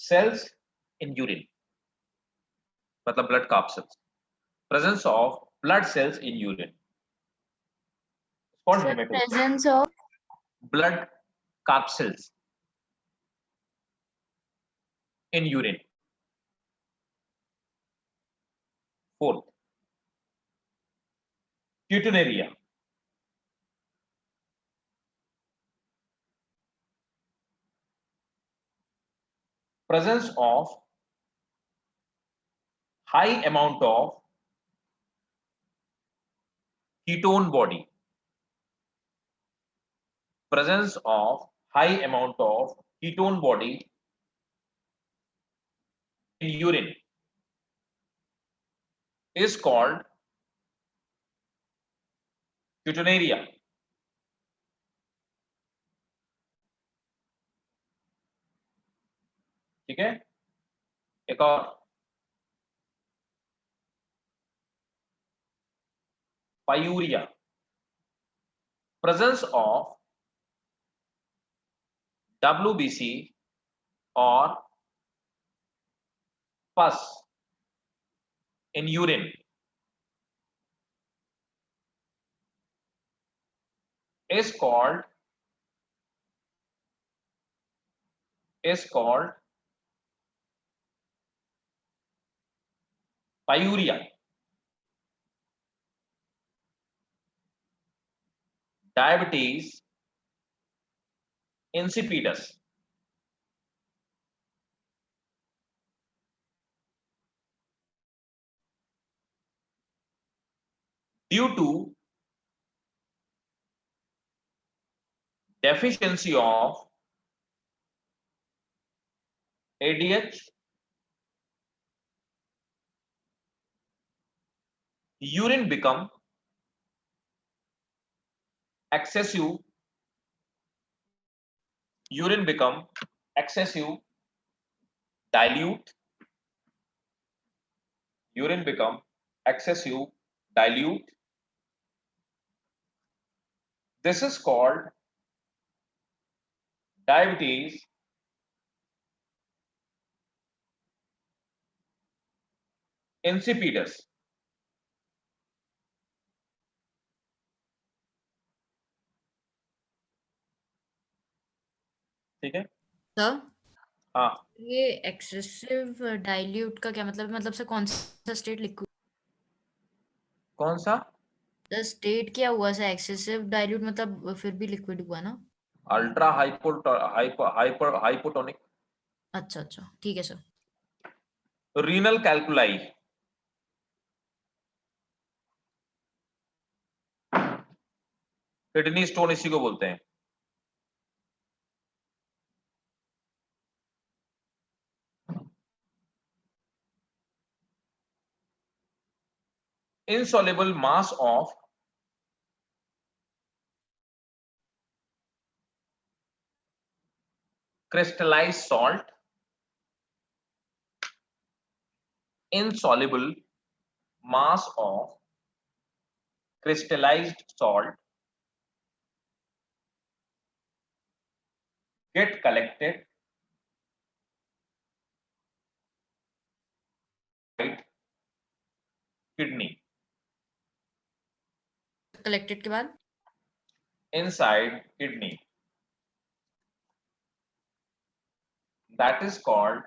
cells in urine, मतलब blood corpuscles, presence of blood cells in urine called sir haematuria. Presence of blood corpuscles in urine. Fourth, cutunaria. Presence of high amount of ketone body. Presence of high amount of ketone body in urine is called cutunaria. ठीक है, एक और, पायूरिया। Presence of WBC or pus in urine is called pyuria. Diabetes insipidus. Due to deficiency of ADH, urine become excessive, dilute, urine become excessive, dilute. This is called diabetes insipidus. Sir हाँ, ये excessive dilute का क्या मतलब है? मतलब से कौन सा स्टेट लिक्विड कौन सा? स्टेट क्या हुआ सर? एक्सेसिव डाइल्यूट मतलब फिर भी लिक्विड हुआ ना? अल्ट्रा हाइपोटोनिक, अच्छा अच्छा ठीक है सर। रीनल कैल्कुलाई, किडनी स्टोन इसी को बोलते हैं। insoluble mass of crystallized salt, insoluble mass of crystallized salt get collected right kidney, collected के बाद inside kidney, that is called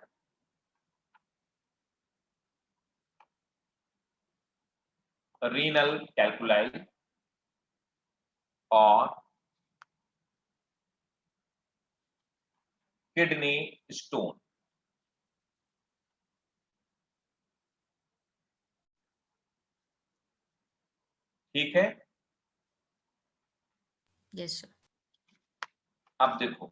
renal calculi or kidney stone। ठीक है, यस सर। अब देखो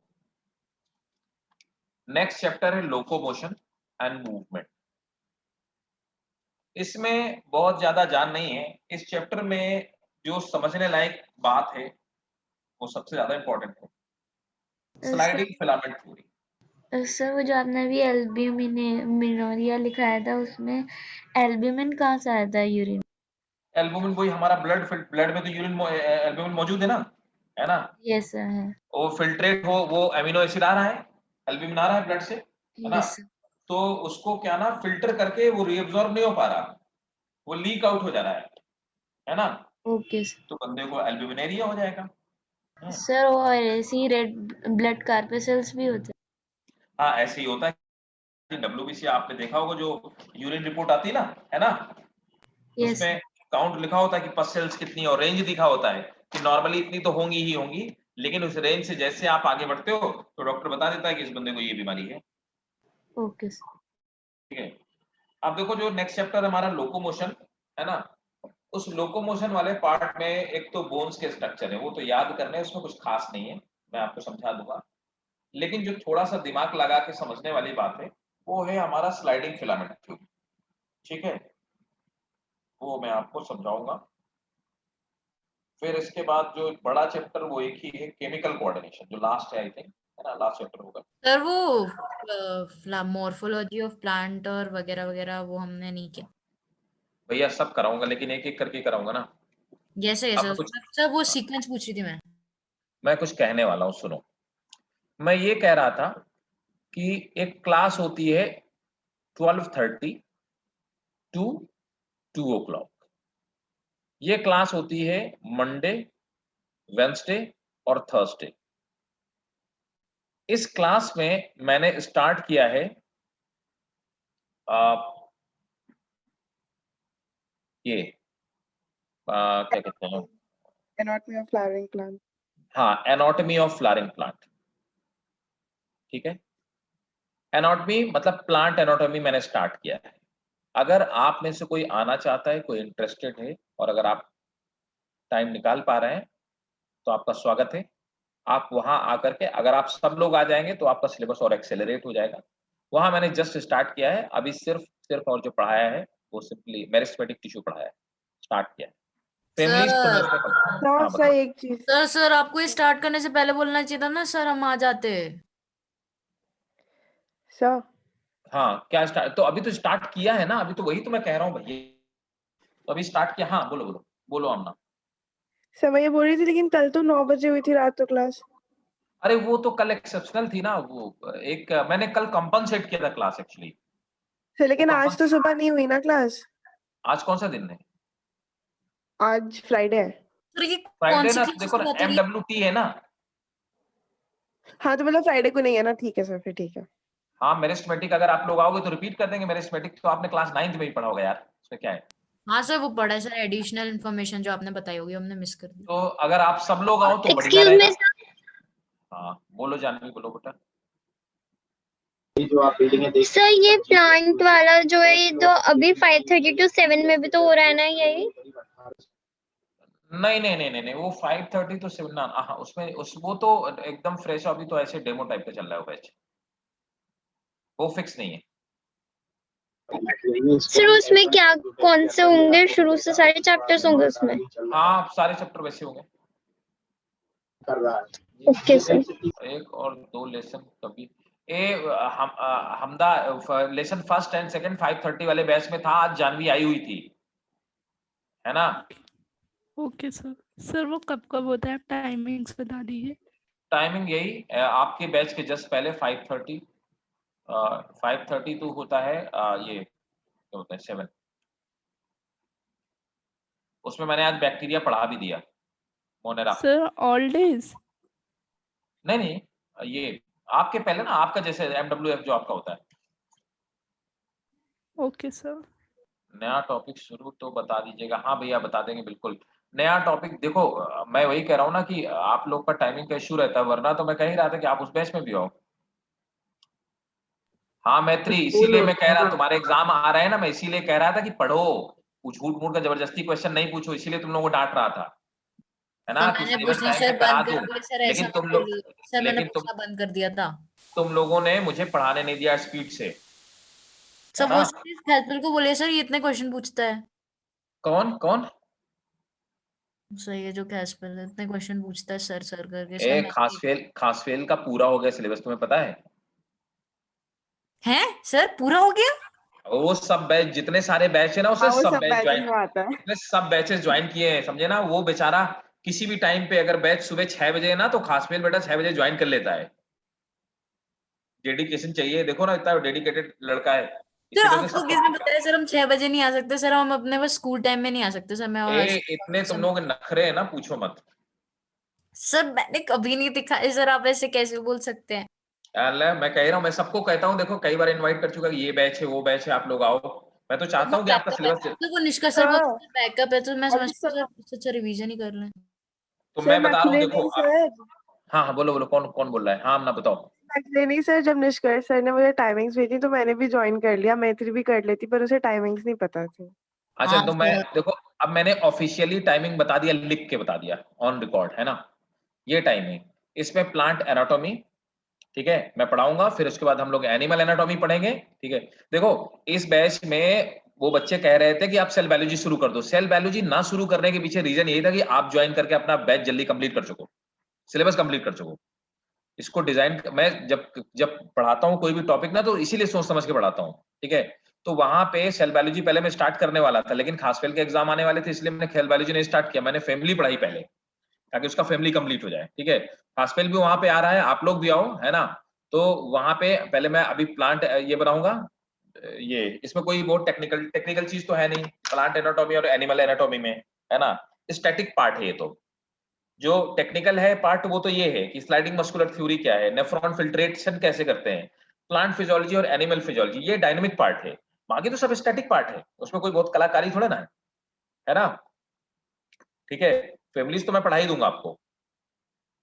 नेक्स्ट चैप्टर है लोकोमोशन एंड मूवमेंट। इसमें बहुत ज्यादा जान नहीं है, इस चैप्टर में जो समझने लायक बात है वो सबसे ज्यादा इंपॉर्टेंट है, स्लाइडिंग फिलामेंट थ्योरी। सर वो जो आपने अभी एल्ब्यूमिनिया लिखाया था उसमें एल्ब्यूमिन कहाँ से आया था यूरिन? एल्बुमिन वही हमारा ब्लड में तो यूरिन एल्बुमिन मौजूद है ना? यस सर है। वो फिल्ट्रेट हो, वो एमिनो एसिड आ रहा है, एल्ब्यूमिन आ रहा है ब्लड से, है ना? यस तो उसको क्या ना फिल्टर करके वो रीअब्सॉर्ब नहीं हो पा रहा, वो लीक आउट हो जा रहा है ना? ओके तो बंदे को एल्ब्यूमिनेरिया हो जाएगा। सर। और ऐसे ही रेड ब्लड कार्पेसल्स भी होते हाँ, ऐसे ही होता है। डब्ल्यूबीसी आपने देखा होगा, जो यूरिन रिपोर्ट आती है ना? यस उसमें काउंट लिखा होता है कि पस सेल्स कितनी और रेंज दिखा होता है कि नॉर्मली इतनी तो होंगी ही होंगी, लेकिन उस रेंज से जैसे आप आगे बढ़ते हो तो डॉक्टर बता देता है कि इस बंदे को ये बीमारी है। ओके ठीक है, अब देखो जो नेक्स्ट चैप्टर हमारा लोकोमोशन है ना, उस लोकोमोशन वाले पार्ट में एक तो बोन्स के स्ट्रक्चर है, वो तो याद करने, उसमें कुछ खास नहीं है, मैं आपको समझा दूंगा। लेकिन जो थोड़ा सा दिमाग लगा के समझने वाली बात है वो है हमारा स्लाइडिंग फिलामेंट थ्योरी। ठीक है, वो मैं आपको समझाऊंगा। फिर इसके बाद जो बड़ा चैप्टर वो एक ही है, केमिकल कोऑर्डिनेशन, जो लास्ट है आई थिंक, है ना? लास्ट चैप्टर होगा सर वो मॉर्फोलॉजी ऑफ प्लांट और वगैरह वगैरह वो हमने नहीं किया। भैया, सब कराऊंगा लेकिन एक एक करके कराऊंगा ना। यस अब सर कुछ सर वो सीक्वेंस पूछ रही थी मैं कुछ कहने वाला हूँ, सुनो। मैं ये कह रहा था कि एक क्लास होती है 12:30 टू 2 o'clock, ये क्लास होती है मंडे, वेंसडे और थर्सडे। इस क्लास में मैंने स्टार्ट किया है ये क्या कहते हैं, Anatomy of flowering plant. हाँ, एनाटॉमी ऑफ फ्लावरिंग प्लांट। ठीक है, एनाटॉमी मतलब प्लांट एनाटॉमी मैंने स्टार्ट किया है। अगर आप में से कोई आना चाहता है, कोई इंटरेस्टेड है, और अगर आप टाइम निकाल पा रहे हैं तो आपका स्वागत है। आप वहां आकर के, अगर आप सब लोग आ जाएंगे तो आपका सिलेबस और एक्सेलरेट हो जाएगा। वहां मैंने जस्ट स्टार्ट किया है, अभी सिर्फ और जो पढ़ाया है वो सिंपली मेरिस्टेमेटिक टिश्यू पढ़ाया है, स्टार्ट किया है। फैमिलीज तो मैं इसमें हाँ सर एक चीज सर आपको ये स्टार्ट करने से पहले बोलना चाहिए था ना सर, हम आ जाते। सर हाँ, क्या स्टार्ट? तो अभी तो स्टार्ट किया है ना, अभी तो वही तो मैं कह रहा हूँ भैया, तो अभी स्टार्ट किया। हाँ, बोलो बोलो बोलो आमना। सर मैं ये बोल रही थी, लेकिन कल तो 9 बजे हुई थी रात को क्लास। अरे वो तो कल एक्सेप्शनल थी ना, वो एक मैंने कल कंपनसेट किया था क्लास एक्चुअली। सर लेकिन आज तो सुबह नहीं हुई ना क्लास। आज कौन सा दिन है? आज फ्राइडे है। सर ये कौन फ्राइडे सी ना, क्लास देखो की ना, बात हो रही है? MWT है ना, हाँ, तो मतलब फ्राइडे को नहीं है ना, ठीक है सर, फिर ठीक है। हाँ, मेरिस्टेमेटिक अगर आप लोग आओगे तो रिपीट कर देंगे। मेरिस्टेमेटिक तो आपने क्लास 9th में ही पढ़ा होगा यार, उसमें क्या है। हाँ सर, वो पढ़ा है सर, एडिशनल इन्फॉर्मेशन जो आपने बताई होगी हमने मिस कर दी। तो अगर आप सब लोग आओ तो बढ़िया एक्सक्यूज रहेगा। मी हाँ, बोलो जानवी, बोलो बेटा। सर, ये प्लांट वाला जो है ये तो अभी 5:30 to 7 में भी तो हो रहा है ना यही? नहीं, वो 5:30 to 7 ना, हाँ, उसमें वो तो एकदम फ्रेश, अभी तो ऐसे डेमो टाइप का चल रहा है वो बैच, वो फिक्स नहीं है। सर उसमें क्या कौन से होंगे, शुरू से सारे चैप्टर्स होंगे उसमें? हाँ, सारे चैप्टर वैसे होंगे। Okay sir. 1 और 2 लेसन कभी हमदा लेसन फर्स्ट एंड सेकंड 5:30 वाले बैच में था, आज जानवी आई हुई थी, है ना। Okay sir. सर वो कब कब होता है, आप टाइमिंग्स बता दीजिए। टाइमिंग यही आपके बैच के जस्ट पहले 5:30 टू होता है ये क्या होता है 7। उसमें मैंने आज बैक्टीरिया पढ़ा भी दिया, मोनेरा। Sir all days? नहीं, ये आपके पहले ना, आपका जैसे MWF जो आपका होता है। Okay sir. नया टॉपिक शुरू तो बता दीजिएगा। हाँ भैया, बता देंगे बिल्कुल। नया टॉपिक देखो, मैं वही कह रहा हूँ ना कि आप लोग का टाइमिंग का इशू रहता है, वरना तो मैं कह ही रहा था कि आप उस बैच में भी आओ। हाँ मैत्री, इसीलिए मैं कह रहा, तुम्हारे एग्जाम आ रहे हैं ना, मैं इसीलिए कह रहा था कि पढ़ो, कुछ झूठ मूठ का जबरदस्ती क्वेश्चन नहीं पूछो, इसीलिए तुम लोगों को डांट रहा था, है ना, सर कि मैंने सिलेबस पूछना टाइम सर पे करा बंद कर दूं। दिया सर, ऐसा लेकिन मत तुम लोग बोलिए सर, मैंने लेकिन पूछना बंद कर दिया था। तुम लोगों ने मुझे पढ़ाने नहीं दिया स्पीड से, सर है वो ना। सिर्फ हेल्पर को बोलिए सर, ये इतने क्वेश्चन पूछता है। कौन कौन सही है, जो कैस्पर इतने क्वेश्चन पूछता है सर सर करके सर, ए मैं खास फेल का पूरा हो गया सिलेबस, तुम्हें पता है। है सर, पूरा हो गया? वो सब बैच, जितने सारे बैच है ना, उसे हाँ, वो सब सब बैच बैचेस ज्वाइन, में आता है। उसने सब बैचेस ज्वाइन किए हैं, समझे ना। वो बेचारा किसी भी टाइम पे, अगर बैच सुबह 6 बजे है ना, तो खासफेल बेटा 6 बजे ज्वाइन कर लेता है। डेडिकेशन चाहिए, देखो ना, इतना डेडिकेटेड लड़का है, सर इसीलिए उसे आपको सब किसने बताया सर हम 6 बजे नहीं आ सकते सर, हम अपने बस स्कूल टाइम में नहीं आ सकते सर, मैं और इतने तुम लोग नखरे है ना, पूछो मत। सर मैंने कभी नहीं दिखाया सर, आप ऐसे कैसे बोल सकते हैं? मैं कह रहा हूँ, मैं सबको कहता हूँ, देखो कई बार इनवाइट कर चुका कि ये बैच है वो बैच है, आप लोग आओ। मैं तो चाहता वो हूँ कि आपका बैकअप है, सिलेबस, तो वो निष्कर्ष सर सर, बोलते बैकअप है, तो मैं अभी समझती सर, हूँ सर अच्छा रिवीजन ही कर लें। तो सर मैं बता रहा हूँ, नखरे देखो नहीं सर, हाँ हाँ, बोलो बोलो, कौन कौन बोल रहा है, हाँ ना बताओ। नखरे नहीं सर, जब निष्कर्ष सर ने मुझे टाइमिंग्स भेजी तो मैंने भी ज्वाइन कर लिया, मैत्री भी कर लेती, पर उसे टाइमिंग्स नहीं पता थी। अच्छा, हाँ तो मैं सर। देखो, अब मैंने ऑफिशियली टाइमिंग बता दिया, लिख के बता दिया ऑन रिकॉर्ड, है ना। ये टाइमिंग, इसमें प्लांट एनाटॉमी, ठीक है, मैं पढ़ाऊंगा, फिर उसके बाद हम लोग एनिमल एनाटॉमी पढ़ेंगे, ठीक है। देखो, इस बैच में वो बच्चे कह रहे थे कि आप सेल बायोलॉजी शुरू कर दो। सेल बायोलॉजी ना शुरू करने के पीछे रीजन यही था कि आप ज्वाइन करके अपना बैच जल्दी कंप्लीट कर सको, सिलेबस कंप्लीट कर सको। इसको डिजाइन, मैं जब जब पढ़ाता हूँ कोई भी टॉपिक ना, तो इसीलिए सोच समझ के पढ़ाता हूँ, ठीक है। तो वहां पे सेल बायोलॉजी पहले मैं स्टार्ट करने वाला था, लेकिन खास फेल के एग्जाम आने वाले थे, इसलिए मैंने सेल बायोलॉजी नहीं स्टार्ट किया, मैंने फैमिली पढ़ाई पहले, ताकि उसका फैमिली कंप्लीट हो जाए, ठीक है। खास फेल भी वहां पे आ रहा है, आप लोग भी आओ, है ना। तो वहां पे पहले मैं अभी प्लांट ये बनाऊंगा, ये इसमें कोई बहुत टेक्निकल टेक्निकल चीज तो है नहीं, प्लांट एनाटॉमी और एनिमल एनाटॉमी में, है ना। स्टैटिक पार्ट है ये तो। जो टेक्निकल है पार्ट, वो तो ये है कि स्लाइडिंग मस्कुलर थ्योरी क्या है, नेफ्रॉन फिल्ट्रेशन कैसे करते हैं, प्लांट फिजियोलॉजी और एनिमल फिजियोलॉजी, ये डायनामिक पार्ट है। बाकी तो सब स्टैटिक पार्ट है, उसमें कोई बहुत कलाकारी थोड़ा ना है ना। ठीक है, फैमिलीज तो मैं पढ़ा ही दूंगा आपको,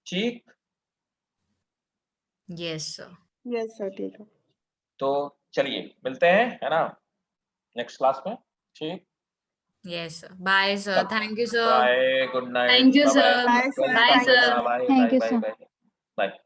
ठीक। Yes sir. यस सर, ठीक है। तो चलिए मिलते हैं, है ना, नेक्स्ट क्लास में, ठीक। Yes sir, bye sir, thank you sir. Bye, good night, thank you bye sir. Bye sir, bye bye, sir. Bye Thank you, bye sir. Bye bye.